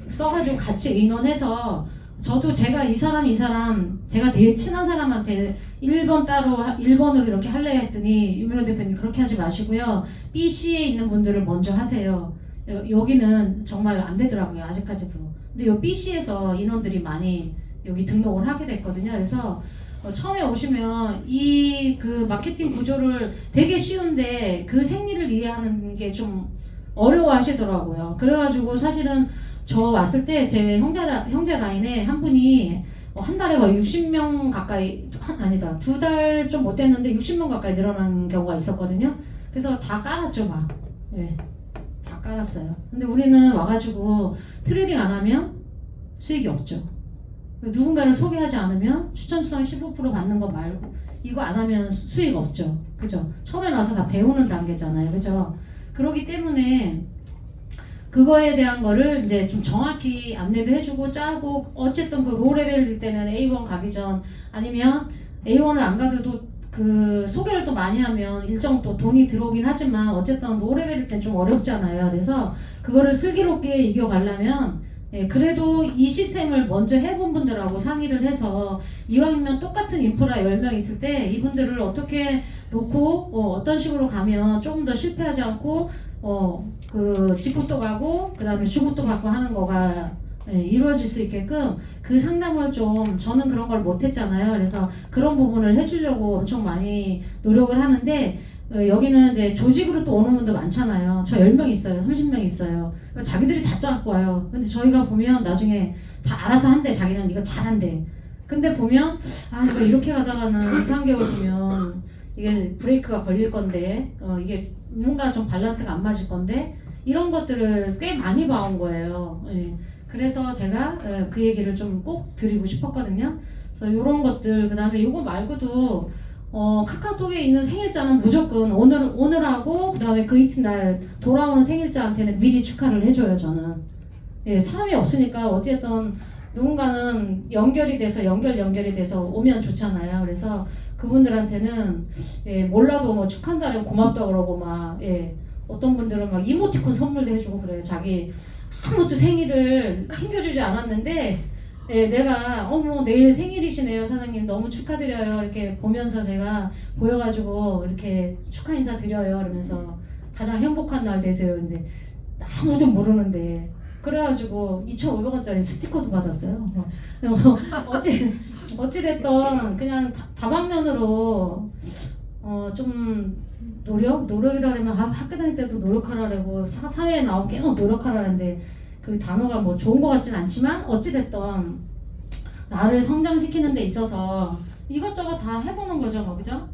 써가지고 같이 의논해서 저도 제가 이 사람 제가 되게 친한 사람한테 1번으로 이렇게 할래 했더니 유민호 대표님 그렇게 하지 마시고요. B, C에 있는 분들을 먼저 하세요. 여기는 정말 안 되더라고요. 아직까지도. 근데 요 B, C에서 인원들이 많이 여기 등록을 하게 됐거든요. 그래서 처음에 오시면 이 그 마케팅 구조를 되게 쉬운데 그 생리를 이해하는 게 좀 어려워 하시더라고요. 그래가지고 사실은 저 왔을 때 제 형제 라인에 한 분이 한 달에 거의 60명 가까이 아니다 2달 좀 못 됐는데 60명 가까이 늘어난 경우가 있었거든요. 그래서 다 깔았죠 막. 다 깔았어요. 근데 우리는 와가지고 트레이딩 안 하면 수익이 없죠. 누군가를 소개하지 않으면 추천 수당 15% 받는 거 말고 이거 안 하면 수익 없죠. 그죠? 처음에 와서 다 배우는 단계잖아요. 그죠? 그렇기 때문에 그거에 대한 거를 이제 좀 정확히 안내도 해주고 짜고 어쨌든 그 로 레벨일 때는 A1 가기 전 아니면 A1을 안 가도 그 소개를 또 많이 하면 일정 또 돈이 들어오긴 하지만 어쨌든 로 레벨일 땐 좀 어렵잖아요. 그래서 그거를 슬기롭게 이겨가려면 예, 그래도 이 시스템을 먼저 해본 분들하고 상의를 해서 이왕이면 똑같은 인프라 10명 있을 때 이분들을 어떻게 놓고 어떤 식으로 가면 조금 더 실패하지 않고 그 직급도 가고 그 다음에 주급도 받고 하는 거가 이루어질 수 있게끔 그 상담을 좀 저는 그런 걸 못했잖아요. 그래서 그런 부분을 해주려고 엄청 많이 노력을 하는데 여기는 이제 조직으로 또 오는 분도 많잖아요. 저 10명 있어요. 30명 있어요. 자기들이 다 짜갖고 와요. 근데 저희가 보면 나중에 다 알아서 한대. 자기는 이거 잘한대. 근데 보면 이거 이렇게 가다가는 2, 3개월 보면 이게 브레이크가 걸릴 건데 이게 뭔가 좀 밸런스가 안 맞을 건데 이런 것들을 꽤 많이 봐온 거예요. 예. 그래서 제가 그 얘기를 좀 꼭 드리고 싶었거든요. 그래서 이런 것들 그 다음에 이거 말고도 카카오톡에 있는 생일자는 무조건 오늘하고 그 다음에 그 이튿날 돌아오는 생일자한테는 미리 축하를 해줘요. 저는 예, 사람이 없으니까 어쨌든 누군가는 연결이 돼서 오면 좋잖아요. 그래서 그분들한테는 몰라도 뭐 축한다면 고맙다 그러고 막 어떤 분들은 막 이모티콘 선물도 해주고 그래요. 자기 아무것도 생일을 챙겨주지 않았는데 내가 내일 생일이시네요 사장님 너무 축하드려요 이렇게 보면서 제가 보여가지고 이렇게 축하 인사 드려요 그러면서 가장 행복한 날 되세요. 근데 아무도 모르는데 그래가지고 2,500원짜리 스티커도 받았어요. 어찌됐던 그냥 다방면으로 좀 노력이라면 학교 다닐 때도 노력하라고 사회에 나오면 계속 노력하라는데 그 단어가 뭐 좋은 것 같진 않지만 어찌됐던 나를 성장시키는 데 있어서 이것저것 다 해보는 거죠, 뭐 그죠?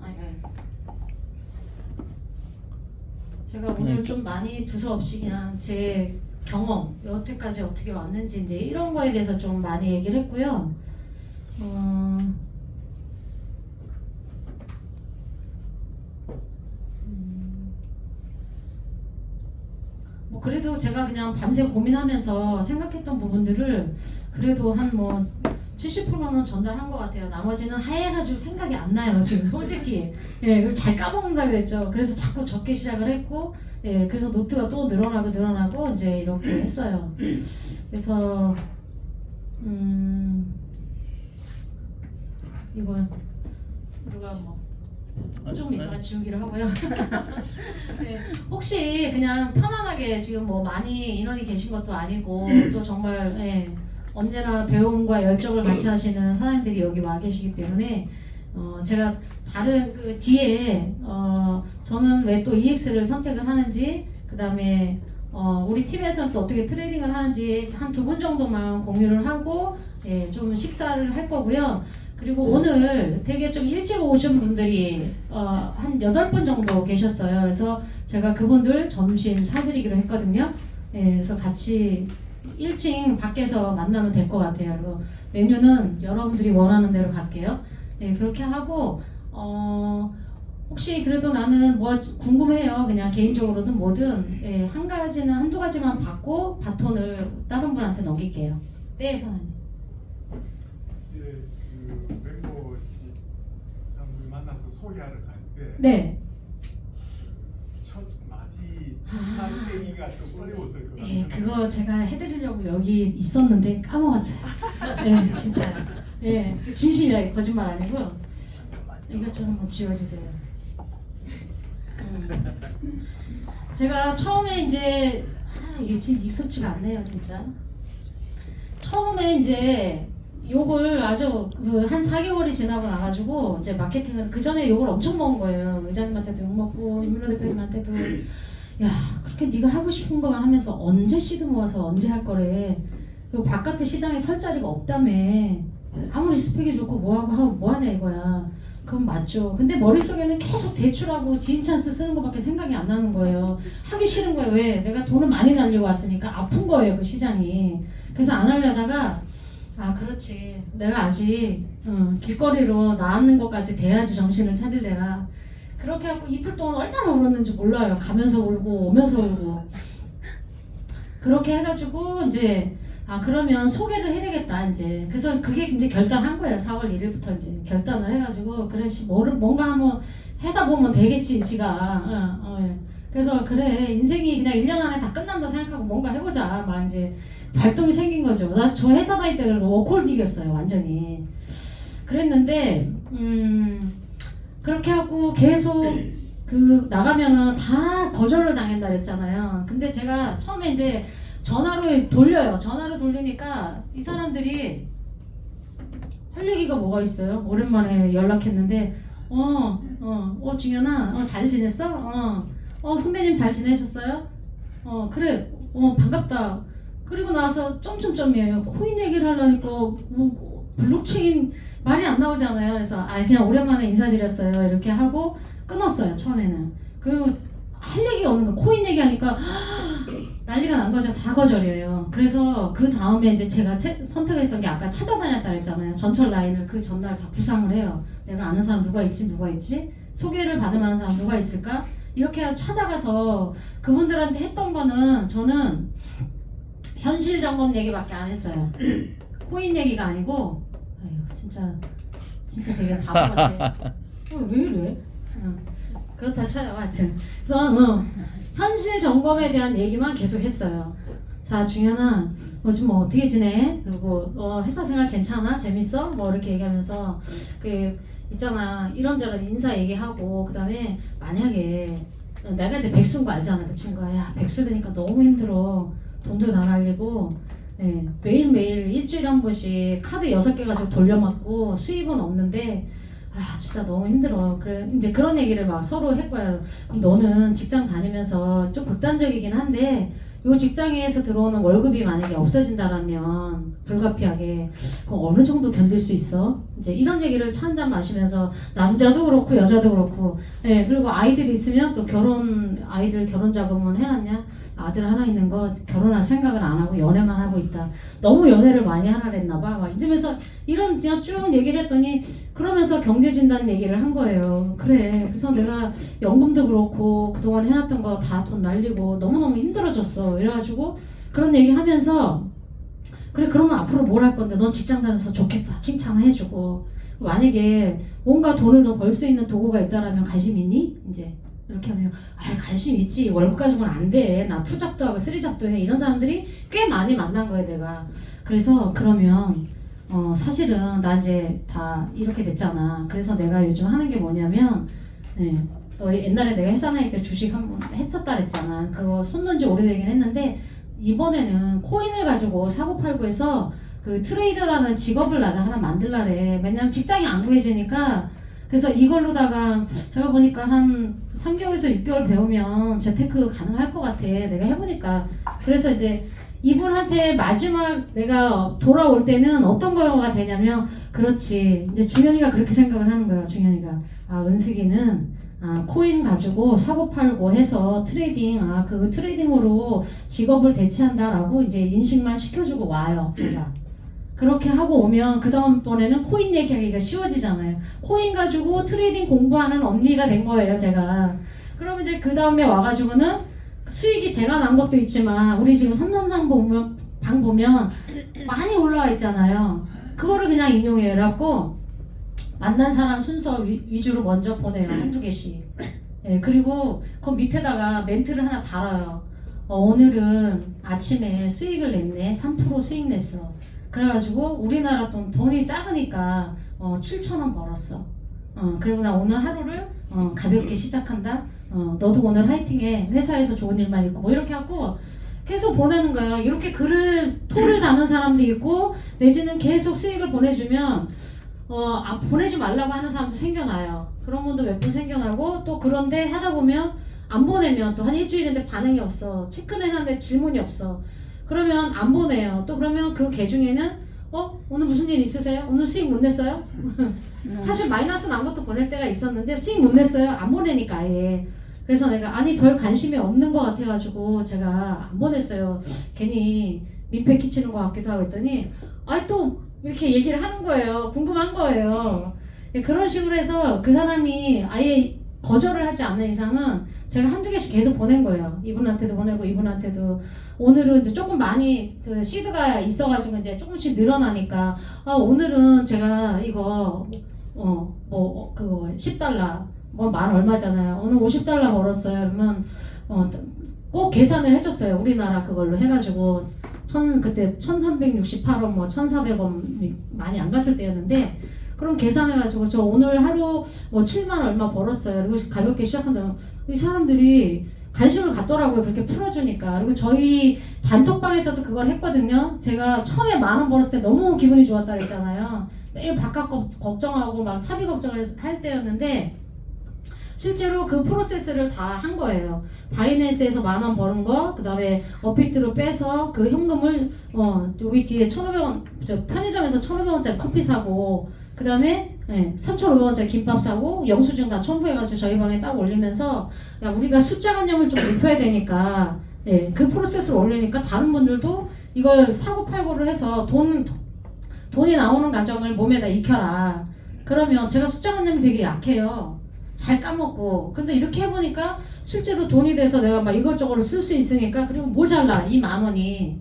제가 오늘 좀 많이 두서없이 그냥 제 경험 여태까지 어떻게 왔는지 이제 이런 거에 대해서 좀 많이 얘기를 했고요. 뭐 그래도 제가 그냥 밤새 고민하면서 생각했던 부분들을 그래도 한 뭐 70%는 전달한 것 같아요. 나머지는 하얘가지고 생각이 안 나요 지금 솔직히. 그리고 잘 까먹는다 그랬죠. 그래서 자꾸 적기 시작을 했고, 그래서 노트가 또 늘어나고 이제 이렇게 했어요. 그래서 이걸 우리가 뭐 좀 이따가 지우기를 하고요. 혹시 그냥 편안하게 지금 뭐 많이 인원이 계신 것도 아니고 또 정말 언제나 배움과 열정을 같이 하시는 사장님들이 여기 와 계시기 때문에 제가 다른 그 뒤에 저는 왜 또 EX를 선택을 하는지 그 다음에 우리 팀에서는 또 어떻게 트레이딩을 하는지 한 2분 정도만 공유를 하고 좀 식사를 할 거고요. 그리고 오늘 되게 좀 일찍 오신 분들이 한 8분 정도 계셨어요. 그래서 제가 그분들 점심 사드리기로 했거든요. 그래서 같이 1층 밖에서 만나면 될 것 같아요. 그리고 메뉴는 여러분들이 원하는 대로 갈게요. 그렇게 하고 혹시 그래도 나는 뭐 궁금해요. 그냥 개인적으로든 뭐든 한두 가지만 받고 바톤을 다른 분한테 넘길게요. 네, 사장님. 그 멤버십 사람들 만나서 소개하러 갈 때 네. 첫 마디 때기가 좀 어려웠어요. 그거 제가 해드리려고 여기 있었는데 까먹었어요. 진짜요. 진심이야, 거짓말 아니고. 이것 좀 한번 지워주세요. 제가 처음에 이제 이게 진짜 익숙지가 않네요, 진짜. 처음에 이제 욕을 아주 한 4개월이 지나고 나가지고 이제 마케팅을 그 전에 욕을 엄청 먹은 거예요. 의장님한테도 욕 먹고 임문호 대표님한테도 야 그렇게 네가 하고 싶은 것만 하면서 언제 시드 모아서 언제 할 거래. 그리고 바깥에 시장에 설 자리가 없다며. 아무리 스펙이 좋고 뭐하냐 이거야. 그건 맞죠. 근데 머릿속에는 계속 대출하고 지인 찬스 쓰는 것밖에 생각이 안 나는 거예요. 하기 싫은 거예요. 왜? 내가 돈을 많이 날리고 왔으니까 아픈 거예요 그 시장이. 그래서 안 하려다가 그렇지. 내가 아직 길거리로 나앉는 것까지 돼야지 정신을 차리래라. 그렇게 하고 이틀 동안 얼마나 울었는지 몰라요. 가면서 울고 오면서 울고. 그렇게 해가지고 이제 그러면 소개를 해야겠다 이제. 그래서 그게 이제 결단한 거예요. 4월 1일부터 이제 결단을 해가지고 그래 뭔가 한번 해다 보면 되겠지 지가. 그래서 그래 인생이 그냥 1년 안에 다 끝난다 생각하고 뭔가 해보자 막 이제 발동이 생긴 거죠. 나 저 회사 다닐 때 워커홀릭이었어요 완전히. 그랬는데 그렇게 하고 계속 그 나가면은 다 거절을 당한다 그랬잖아요. 근데 제가 처음에 이제 전화로 돌려요. 전화로 돌리니까 이 사람들이 할 얘기가 뭐가 있어요? 오랜만에 연락했는데 중현아 잘 지냈어? 선배님 잘 지내셨어요? 그래 반갑다. 그리고 나서 점점점이에요. 코인 얘기를 하려니까 뭐 블록체인 말이 안 나오잖아요. 그래서 그냥 오랜만에 인사드렸어요. 이렇게 하고 끊었어요 처음에는. 그리고 할 얘기가 없는 거 코인 얘기하니까 난리가 난 거죠. 다 거절이에요. 그래서 그 다음에 이제 제가 선택했던 게 아까 찾아다녔다 그랬잖아요. 전철 라인을 그 전날 다 구상을 해요. 내가 아는 사람 누가 있지 소개를 받을 만한 사람 누가 있을까 이렇게 찾아가서 그분들한테 했던 거는 저는 현실 점검 얘기밖에 안 했어요. 코인 얘기가 아니고 진짜 되게 바보 같아. 왜 이래? 그렇다 쳐요. 하여튼 그래서 현실 점검에 대한 얘기만 계속 했어요. 자 중현아 요즘 뭐 어떻게 지내? 그리고 회사 생활 괜찮아? 재밌어? 뭐 이렇게 얘기하면서 그 있잖아 이런저런 인사 얘기하고 그 다음에 만약에 내가 이제 백수인 거 알잖아. 그 친구가 야 백수 되니까 너무 힘들어. 돈도 다 날리고 매일매일 일주일에 한 번씩 카드 6개 가지고 돌려막고 수입은 없는데 진짜 너무 힘들어. 그래 이제 그런 얘기를 막 서로 했고요. 그럼 너는 직장 다니면서 좀 극단적이긴 한데 이 직장에서 들어오는 월급이 만약에 없어진다라면 불가피하게 그럼 어느 정도 견딜 수 있어? 이제 이런 얘기를 차 한잔 마시면서 남자도 그렇고 여자도 그렇고 그리고 아이들이 있으면 또 아이들 결혼 자금은 해놨냐? 아들 하나 있는 거 결혼할 생각을 안 하고 연애만 하고 있다. 너무 연애를 많이 하라 그랬나 봐. 막 이러면서 이런 그냥 쭉 얘기를 했더니 그러면서 경제진단 얘기를 한 거예요. 그래. 그래서 내가 연금도 그렇고 그동안 해놨던 거 다 돈 날리고 너무너무 힘들어졌어. 이래가지고 그런 얘기 하면서 그래 그러면 앞으로 뭘 할 건데 넌 직장 다녀서 좋겠다. 칭찬해주고 만약에 뭔가 돈을 더 벌 수 있는 도구가 있다라면 관심 있니? 이제 이렇게 하면 관심 있지. 월급 가지고는 안 돼. 나 투잡도 하고 쓰리잡도 해. 이런 사람들이 꽤 많이 만난 거예요 내가. 그래서 그러면 사실은 나 이제 다 이렇게 됐잖아. 그래서 내가 요즘 하는 게 뭐냐면 옛날에 내가 회사 다닐 때 주식 한번 했었다 그랬잖아. 그거 손 놓은 지 오래되긴 했는데 이번에는 코인을 가지고 사고팔고 해서 그 트레이더라는 직업을 나가 하나 만들라래. 왜냐면 직장이 안 구해지니까. 그래서 이걸로다가 제가 보니까 한 3개월에서 6개월 배우면 재테크 가능할 것 같아. 내가 해보니까. 그래서 이제 이분한테 마지막 내가 돌아올 때는 어떤 거가 되냐면 그렇지. 이제 중현이가 그렇게 생각을 하는 거야. 중현이가. 은숙이는 코인 가지고 사고 팔고 해서 트레이딩, 그 트레이딩으로 직업을 대체한다라고 이제 인식만 시켜주고 와요. 제가. 그렇게 하고 오면 그 다음번에는 코인 얘기하기가 쉬워지잖아요. 코인 가지고 트레이딩 공부하는 언니가 된 거예요, 제가. 그러면 이제 그 다음에 와가지고는 수익이 제가 난 것도 있지만 우리 지금 삼성상 방 보면 많이 올라와 있잖아요. 그거를 그냥 인용해요. 그래갖고 만난 사람 순서 위주로 먼저 보내요. 한두 개씩. 그리고 그 밑에다가 멘트를 하나 달아요. 오늘은 아침에 수익을 냈네. 3% 수익 냈어. 그래가지고 우리나라 돈이 작으니까 7,000원 벌었어. 그리고 나 오늘 하루를 가볍게 시작한다. 너도 오늘 화이팅해. 회사에서 좋은 일만 있고 뭐 이렇게 하고 계속 보내는 거야. 이렇게 토를 다는 사람도 있고 내지는 계속 수익을 보내주면 보내지 말라고 하는 사람도 생겨나요. 그런 분도 몇 분 생겨나고 또 그런데 하다 보면 안 보내면 또 한 일주일인데 반응이 없어. 체크는 했는데 질문이 없어. 그러면 안 보내요. 또 그러면 그 개 중에는 오늘 무슨 일 있으세요? 오늘 수익 못 냈어요? 사실 마이너스 난 것도 보낼 때가 있었는데 수익 못 냈어요? 안 보내니까 아예. 그래서 내가 별 관심이 없는 것 같아가지고 제가 안 보냈어요. 괜히 민폐 끼치는 것 같기도 하고 했더니 또 이렇게 얘기를 하는 거예요. 궁금한 거예요. 그런 식으로 해서 그 사람이 아예 거절을 하지 않는 이상은 제가 한두 개씩 계속 보낸 거예요. 이분한테도 보내고 이분한테도. 오늘은 이제 조금 많이 그 시드가 있어가지고 이제 조금씩 늘어나니까 오늘은 제가 이거 그거 $10 뭐 만 얼마잖아요. 오늘 $50 벌었어요. 그러면 꼭 계산을 해줬어요. 우리나라 그걸로 해가지고 그때 1,368원 뭐 1,400원 많이 안 갔을 때였는데 그럼 계산해가지고 저 오늘 하루 뭐 7만 얼마 벌었어요. 그리고 가볍게 시작한다면 이 사람들이 관심을 갖더라고요. 그렇게 풀어주니까. 그리고 저희 단톡방에서도 그걸 했거든요. 제가 처음에 10,000원 벌었을 때 너무 기분이 좋았다 그랬잖아요. 매일 바깥 걱정하고 막 차비 걱정을 할 때였는데 실제로 그 프로세스를 다 한 거예요. 바이낸스에서 10,000원 버는 거, 그 다음에 업비트로 빼서 그 현금을 여기 뒤에 1,500원, 저 편의점에서 1,500원짜리 커피 사고, 그 다음에 3,500원짜리 김밥 사고 영수증 다 첨부해가지고 저희 방에 딱 올리면서 야 우리가 숫자 관념을 좀 높여야 되니까 그 프로세스를 올리니까 다른 분들도 이걸 사고 팔고를 해서 돈이 나오는 과정을 몸에다 익혀라. 그러면 제가 숫자 관념이 되게 약해요. 잘 까먹고. 근데 이렇게 해보니까 실제로 돈이 돼서 내가 막 이것저것 쓸 수 있으니까. 그리고 모자라 이 10,000원이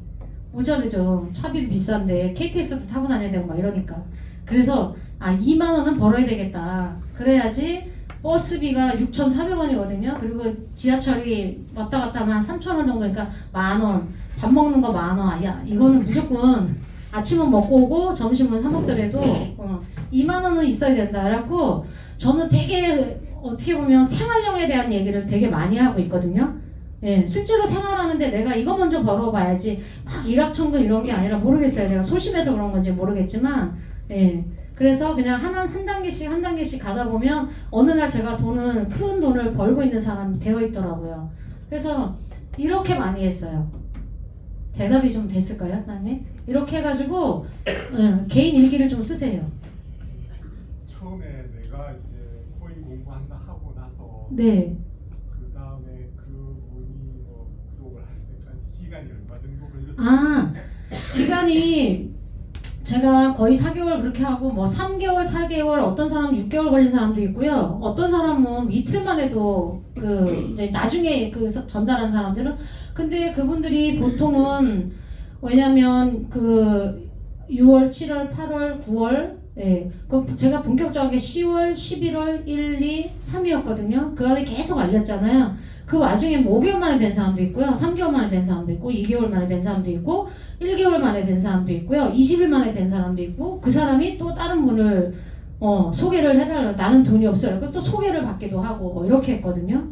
모자르죠. 차비도 비싼데 KTX도 타고 다녀야 되고 막 이러니까. 그래서 20,000원은 벌어야 되겠다. 그래야지 버스비가 6,400원이거든요. 그리고 지하철이 왔다 갔다 하면 한 3,000원 정도니까 10,000원. 밥 먹는 거 10,000원. 야 이거는 무조건 아침은 먹고 오고 점심은 사 먹더라도 20,000원은 있어야 된다. 그래갖고 저는 되게 어떻게 보면 생활력에 대한 얘기를 되게 많이 하고 있거든요. 실제로 생활하는데 내가 이거 먼저 벌어봐야지 막 일확천금 이런 게 아니라 모르겠어요. 제가 소심해서 그런 건지 모르겠지만 그래서 그냥 한 단계씩 가다 보면 어느 날 제가 큰 돈을 벌고 있는 사람이 되어 있더라고요. 그래서 이렇게 많이 했어요. 대답이 좀 됐을까요, 나님? 이렇게 해가지고 개인 일기를 좀 쓰세요. 처음에 내가 이제 코인 공부한다 하고 나서 네. 그 다음에 그분이 뭐 구독을 할 때까지 기간이 얼마 정도 걸렸어요? 기간이 제가 거의 4개월 그렇게 하고 뭐 3개월, 4개월, 어떤 사람은 6개월 걸린 사람도 있고요. 어떤 사람은 이틀만 해도 이제 나중에 전달한 사람들은 근데 그분들이 보통은 왜냐면 6월, 7월, 8월, 9월 제가 본격적하게 10월, 11월, 1, 2, 3이었거든요. 그 안에 계속 알렸잖아요. 그 와중에 5개월 만에 된 사람도 있고요. 3개월 만에 된 사람도 있고 2개월 만에 된 사람도 있고 1개월 만에 된 사람도 있고요. 20일 만에 된 사람도 있고 그 사람이 또 다른 분을 소개를 해달라고 나는 돈이 없어요. 그래서 또 소개를 받기도 하고 이렇게 했거든요.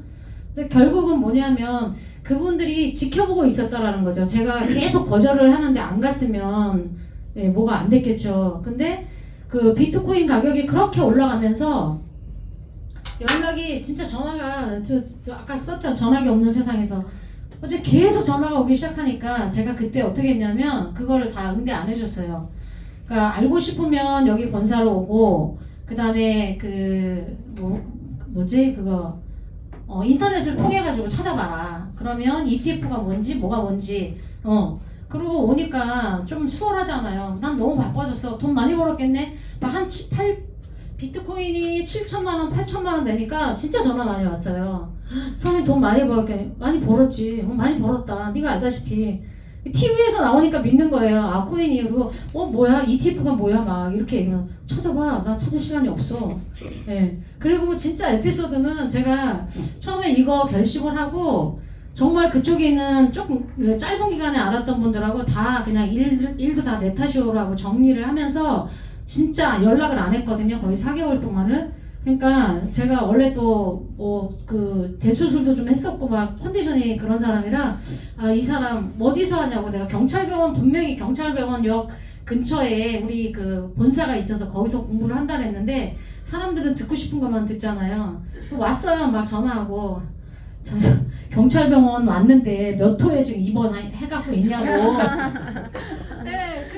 근데 결국은 뭐냐면 그분들이 지켜보고 있었다라는 거죠. 제가 계속 거절을 하는데 안 갔으면 뭐가 안 됐겠죠. 근데 그 비트코인 가격이 그렇게 올라가면서 연락이 진짜 전화가 저 아까 썼죠. 전화기 없는 세상에서 어제 계속 전화가 오기 시작하니까 제가 그때 어떻게 했냐면 그거를 다 응대 안 해줬어요. 그러니까 알고 싶으면 여기 본사로 오고 그 다음에 인터넷을 통해 가지고 찾아봐라. 그러면 ETF가 뭔지 뭐가 뭔지 그러고 오니까 좀 수월하잖아요. 난 너무 바빠졌어. 돈 많이 벌었겠네. 비트코인이 7천만 원, 8천만 원 되니까 진짜 전화 많이 왔어요. 선생님 돈 많이 벌었지. 많이 벌었다. 네가 알다시피 TV에서 나오니까 믿는 거예요. 코인이 그거 뭐야? ETF가 뭐야? 막 이렇게 얘기하면 찾아봐. 나 찾을 시간이 없어. 그리고 진짜 에피소드는 제가 처음에 이거 결심을 하고 정말 그쪽에 있는 조금 짧은 기간에 알았던 분들하고 다 그냥 일도 다 내 탓이오라고 정리를 하면서 진짜 연락을 안 했거든요. 거의 4개월 동안을. 그러니까 제가 원래 또 대수술도 좀 했었고 막 컨디션이 그런 사람이라 이 사람 어디서 하냐고 내가 분명히 경찰병원역 근처에 우리 본사가 있어서 거기서 공부를 한다 그랬는데 사람들은 듣고 싶은 것만 듣잖아요. 왔어요. 막 전화하고 경찰병원 왔는데 몇 호에 지금 입원해갖고 있냐고.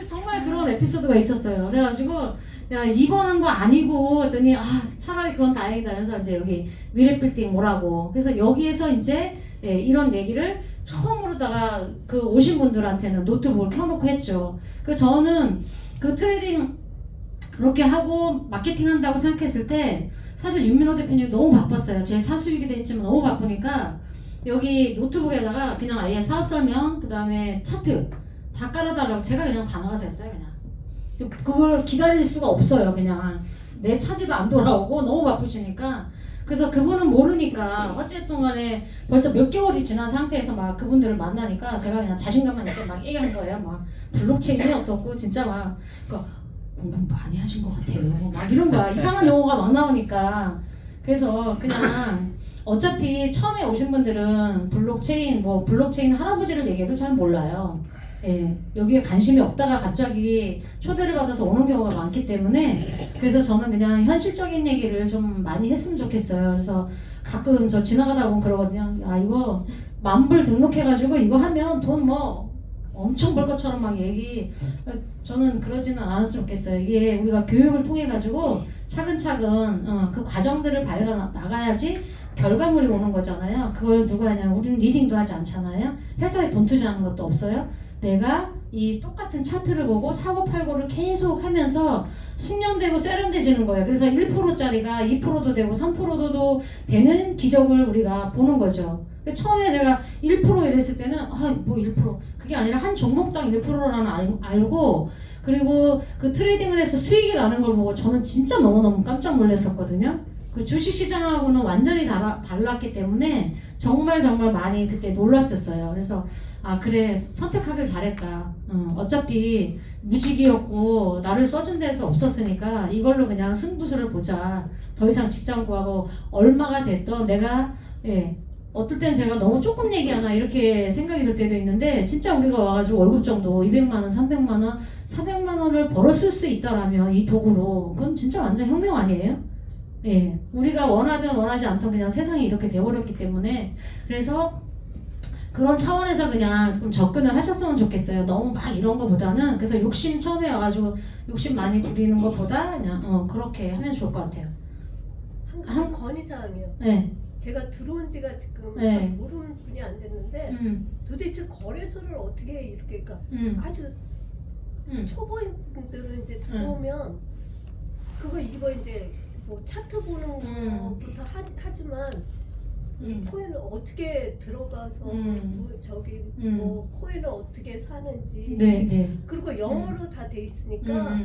정말 그런 에피소드가 있었어요. 그래가지고 야 입원한 거 아니고 했더니 차라리 그건 다행이다. 그래서 이제 여기 미래빌딩 오라고. 그래서 여기에서 이제 이런 얘기를 처음으로다가 오신 분들한테는 노트북을 켜놓고 했죠. 저는 트레이딩 그렇게 하고 마케팅 한다고 생각했을 때 사실 윤민호 대표님 너무 바빴어요. 제 사수이기도 했지만 너무 바쁘니까 여기 노트북에다가 그냥 아예 사업 설명 그 다음에 차트 다 깔아달라고 제가 그냥 다 나가서 했어요. 그걸 기다릴 수가 없어요. 그냥 내 차지도 안 돌아오고 너무 바쁘시니까 그래서 그분은 모르니까 어쨌든 간에 벌써 몇 개월이 지난 상태에서 막 그분들을 만나니까 제가 그냥 자신감만 있게 막 얘기한 거예요. 막 블록체인이 어떻고 진짜 막 그러니까 공부 많이 하신 것 같아요. 막 이런 거야. 이상한 용어가 막 나오니까. 그래서 그냥 어차피 처음에 오신 분들은 블록체인 할아버지를 얘기해도 잘 몰라요. 예, 여기에 관심이 없다가 갑자기 초대를 받아서 오는 경우가 많기 때문에 그래서 저는 그냥 현실적인 얘기를 좀 많이 했으면 좋겠어요. 그래서 가끔 저 지나가다 보면 그러거든요. 야, 이거 만불 등록해가지고 이거 하면 돈 뭐 엄청 벌 것처럼 막 저는 그러지는 않았으면 좋겠어요. 이게 우리가 교육을 통해 가지고 차근차근 그 과정들을 밟아 나가야지 결과물이 오는 거잖아요. 그걸 누가 하냐면 우리는 리딩도 하지 않잖아요. 회사에 돈 투자하는 것도 없어요. 내가 이 똑같은 차트를 보고 사고 팔고를 계속 하면서 숙련되고 세련돼지는 거예요. 그래서 1%짜리가 2%도 되고 3%도 되는 기적을 우리가 보는 거죠. 처음에 제가 1% 이랬을 때는 뭐 1% 그게 아니라 한 종목당 1%라는 알고 그리고 그 트레이딩을 해서 수익이 나는 걸 보고 저는 진짜 너무너무 깜짝 놀랐었거든요. 그 주식시장하고는 완전히 달랐기 때문에 정말 많이 그때 놀랐었어요. 그래서 그래 선택하길 잘했다. 어차피 무직이었고 나를 써준 데도 없었으니까 이걸로 그냥 승부수를 보자. 더 이상 직장 구하고 얼마가 됐던 내가 어떨 땐 제가 너무 조금 얘기하나 이렇게 생각이 들 때도 있는데 진짜 우리가 와가지고 월급 정도 200만 원, 300만 원, 400만 원을 벌었을 수 있다라면 이 도구로 그건 진짜 완전 혁명 아니에요? 예, 우리가 원하든 원하지 않든 그냥 세상이 이렇게 돼버렸기 때문에 그래서 그런 차원에서 그냥 좀 접근을 하셨으면 좋겠어요. 너무 막 이런 거보다는 그래서 욕심 처음에 와가지고 욕심 많이 부리는 것보다 그냥 그렇게 하면 좋을 것 같아요. 한 가지 건의사항이요. 네. 제가 들어온 지가 지금 네. 모르는 분이 안 됐는데 도대체 거래소를 어떻게 이렇게 그러니까 아주 초보인들은 이제 들어오면 이거 이제 뭐 차트 보는 것부터 하지만 이 코인을 어떻게 들어가서 뭐 코인을 어떻게 사는지 네. 그리고 영어로 다 돼 있으니까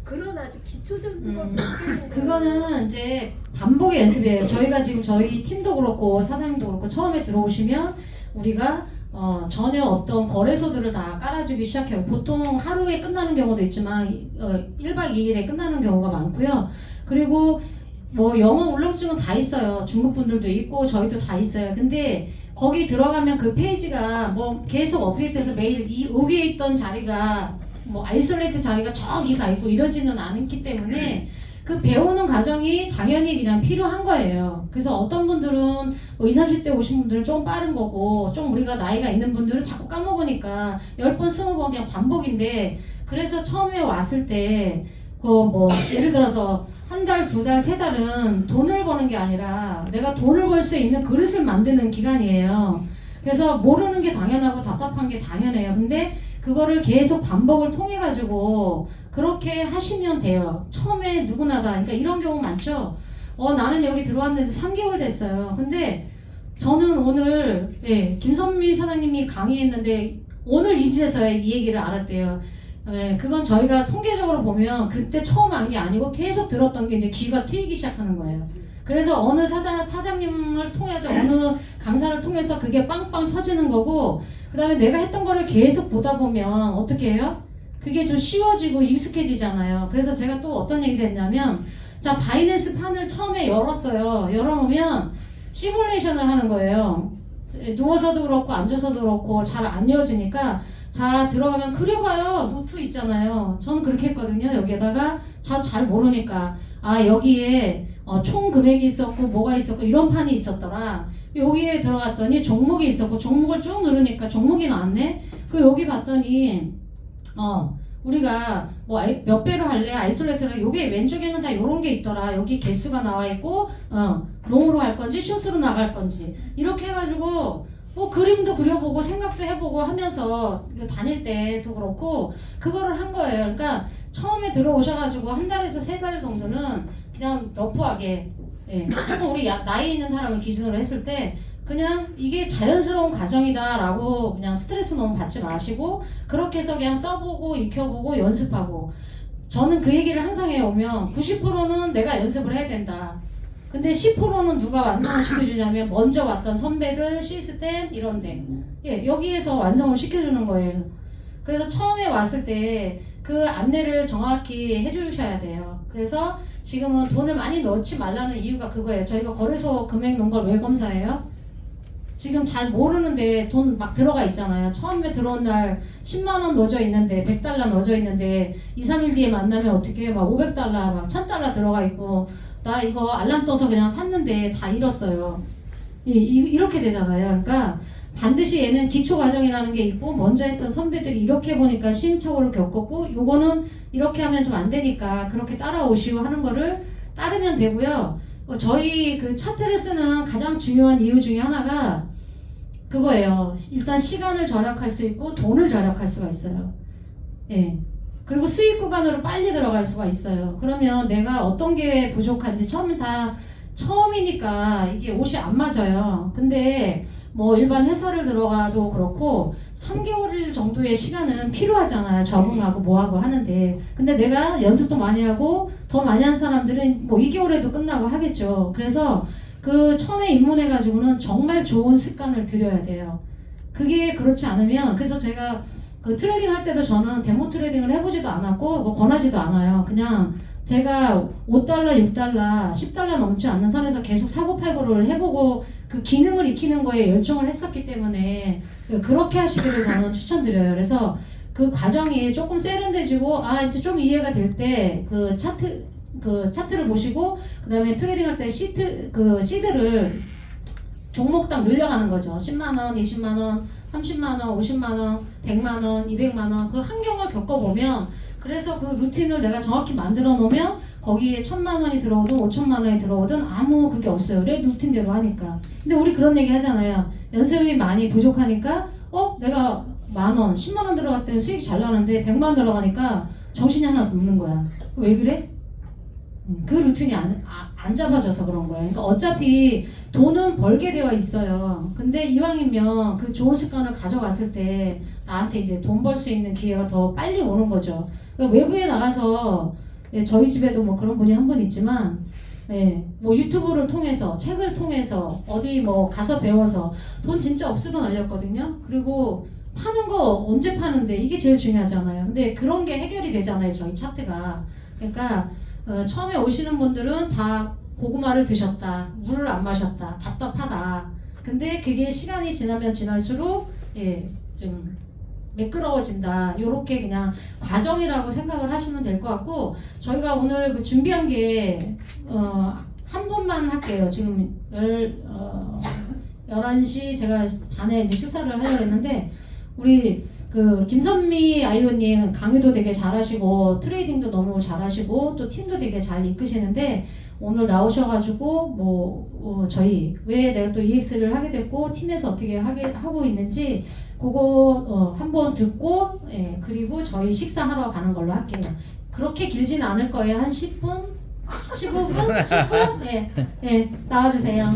그런 아주 기초적인 걸 모르겠는 그거는 이제 반복의 연습이에요. 저희가 지금 저희 팀도 그렇고 사장님도 그렇고 처음에 들어오시면 우리가 전혀 어떤 거래소들을 다 깔아주기 시작해요. 보통 하루에 끝나는 경우도 있지만 1박 2일에 끝나는 경우가 많고요. 그리고 뭐 영어 울렁증은 다 있어요. 중국 분들도 있고 저희도 다 있어요. 근데 거기 들어가면 그 페이지가 뭐 계속 업데이트해서 매일 여기에 있던 자리가 뭐 아이솔레이트 자리가 저기 가 있고 이러지는 않기 때문에 그 배우는 과정이 당연히 그냥 필요한 거예요. 그래서 어떤 분들은 뭐 20, 30대 오신 분들은 좀 빠른 거고 좀 우리가 나이가 있는 분들은 자꾸 까먹으니까 10번, 20번 그냥 반복인데 그래서 처음에 왔을 때 뭐 예를 들어서 한 달, 두 달, 세 달은 돈을 버는 게 아니라 내가 돈을 벌 수 있는 그릇을 만드는 기간이에요. 그래서 모르는 게 당연하고 답답한 게 당연해요. 근데 그거를 계속 반복을 통해 가지고 그렇게 하시면 돼요. 처음에 누구나 다 그러니까 이런 경우 많죠. 나는 여기 들어왔는데 3개월 됐어요. 근데 저는 오늘 김선미 사장님이 강의했는데 오늘 이제서야 이 얘기를 알았대요. 그건 저희가 통계적으로 보면 그때 처음 한 게 아니고 계속 들었던 게 이제 귀가 트이기 시작하는 거예요. 그래서 어느 사장님을 통해서 어느 강사를 통해서 그게 빵빵 터지는 거고 그 다음에 내가 했던 거를 계속 보다 보면 어떻게 해요? 그게 좀 쉬워지고 익숙해지잖아요. 그래서 제가 또 어떤 얘기를 했냐면 자 바이낸스 판을 처음에 열었어요. 열어놓으면 시뮬레이션을 하는 거예요. 누워서도 그렇고 앉아서도 그렇고 잘 안 이어지니까 자 들어가면 그려봐요. 노트 있잖아요. 저는 그렇게 했거든요. 여기에다가 잘 모르니까 여기에 총 금액이 있었고 뭐가 있었고 이런 판이 있었더라. 여기에 들어갔더니 종목이 있었고 종목을 쭉 누르니까 종목이 나왔네. 여기 봤더니 우리가 뭐 몇 배로 할래? 아이솔레이트를 요게 왼쪽에는 다 요런 게 있더라. 여기 개수가 나와 있고 롱으로 할 건지 숏으로 나갈 건지 이렇게 해가지고 뭐 그림도 그려보고 생각도 해보고 하면서 다닐 때도 그렇고 그거를 한 거예요. 그러니까 처음에 들어오셔가지고 한 달에서 세 달 정도는 그냥 러프하게 조금 우리 나이 있는 사람을 기준으로 했을 때 그냥 이게 자연스러운 과정이다라고 그냥 스트레스 너무 받지 마시고 그렇게 해서 그냥 써보고 익혀보고 연습하고 저는 그 얘기를 항상 해오면 90%는 내가 연습을 해야 된다. 근데 10%는 누가 완성을 시켜주냐면 먼저 왔던 선배들, 시스템 이런데 예, 여기에서 완성을 시켜주는 거예요. 그래서 처음에 왔을 때 그 안내를 정확히 해주셔야 돼요. 그래서 지금은 돈을 많이 넣지 말라는 이유가 그거예요. 저희가 거래소 금액 넣은 걸 왜 검사해요? 지금 잘 모르는데 돈 막 들어가 있잖아요. 처음에 들어온 날 10만원 넣어져 있는데 100달러 넣어져 있는데 2, 3일 뒤에 만나면 어떻게 막 500달러 막 1000달러 들어가 있고 나 이거 알람 떠서 그냥 샀는데 다 잃었어요. 이렇게 되잖아요. 그러니까 반드시 얘는 기초 과정이라는 게 있고 먼저 했던 선배들이 이렇게 보니까 시행착오를 겪었고 요거는 이렇게 하면 좀 안 되니까 그렇게 따라오시오 하는 거를 따르면 되고요. 저희 그 차트를 쓰는 가장 중요한 이유 중에 하나가 그거예요. 일단 시간을 절약할 수 있고 돈을 절약할 수가 있어요. 예. 그리고 수익 구간으로 빨리 들어갈 수가 있어요. 그러면 내가 어떤 게 부족한지 처음이니까 이게 옷이 안 맞아요. 근데 뭐 일반 회사를 들어가도 그렇고 3개월 정도의 시간은 필요하잖아요. 적응하고 뭐하고 하는데. 근데 내가 연습도 많이 하고 더 많이 한 사람들은 뭐 2개월에도 끝나고 하겠죠. 그래서 그 처음에 입문해가지고는 정말 좋은 습관을 들여야 돼요. 그게 그렇지 않으면 그래서 제가 그 트레이딩 할 때도 저는 데모 트레이딩을 해보지도 않았고 뭐 권하지도 않아요. 그냥 제가 5달러, 6달러, 10달러 넘지 않는 선에서 계속 사고팔고를 해보고 그 기능을 익히는 거에 열정을 했었기 때문에 그렇게 하시기를 저는 추천드려요. 그래서 그 과정이 조금 세련돼지고 이제 좀 이해가 될 때 그 차트를 보시고 그 다음에 트레이딩 할 때 시드를 종목당 늘려가는 거죠. 10만원, 20만원, 30만원, 50만원, 100만원, 200만원 그 환경을 겪어보면 그래서 그 루틴을 내가 정확히 만들어 놓으면 거기에 1000만원이 들어오든 5천만원이 들어오든 아무 그게 없어요. 내 루틴대로 하니까. 근데 우리 그런 얘기 하잖아요. 연습이 많이 부족하니까 내가 만원, 10만원 들어갔을 때는 수익이 잘 나는데 100만원 들어가니까 정신이 하나 없는 거야. 왜 그래? 그 루틴이 안 잡아져서 그런 거예요. 그러니까 어차피 돈은 벌게 되어 있어요. 근데 이왕이면 그 좋은 습관을 가져갔을 때 나한테 이제 돈 벌 수 있는 기회가 더 빨리 오는 거죠. 그러니까 외부에 나가서 저희 집에도 뭐 그런 분이 한 분 있지만 뭐 유튜브를 통해서 책을 통해서 어디 뭐 가서 배워서 돈 진짜 억수로 날렸거든요. 그리고 파는 거 언제 파는데 이게 제일 중요하잖아요. 근데 그런 게 해결이 되잖아요. 저희 차트가. 그러니까 처음에 오시는 분들은 다 고구마를 드셨다, 물을 안 마셨다, 답답하다. 근데 그게 시간이 지나면 지날수록 좀 매끄러워진다. 요렇게 그냥 과정이라고 생각을 하시면 될 것 같고 저희가 오늘 준비한 게 한 분만 할게요. 지금 11시 제가 반에 이제 식사를 하려고 했는데 우리 그 김선미 아이오님 강의도 되게 잘하시고 트레이딩도 너무 잘하시고 또 팀도 되게 잘 이끄시는데 오늘 나오셔가지고 저희 왜 내가 또 EX를 하게 됐고 팀에서 어떻게 하고 있는지 그거 한번 듣고 그리고 저희 식사하러 가는 걸로 할게요. 그렇게 길진 않을 거예요. 한 10분? 15분? 10분? 나와주세요.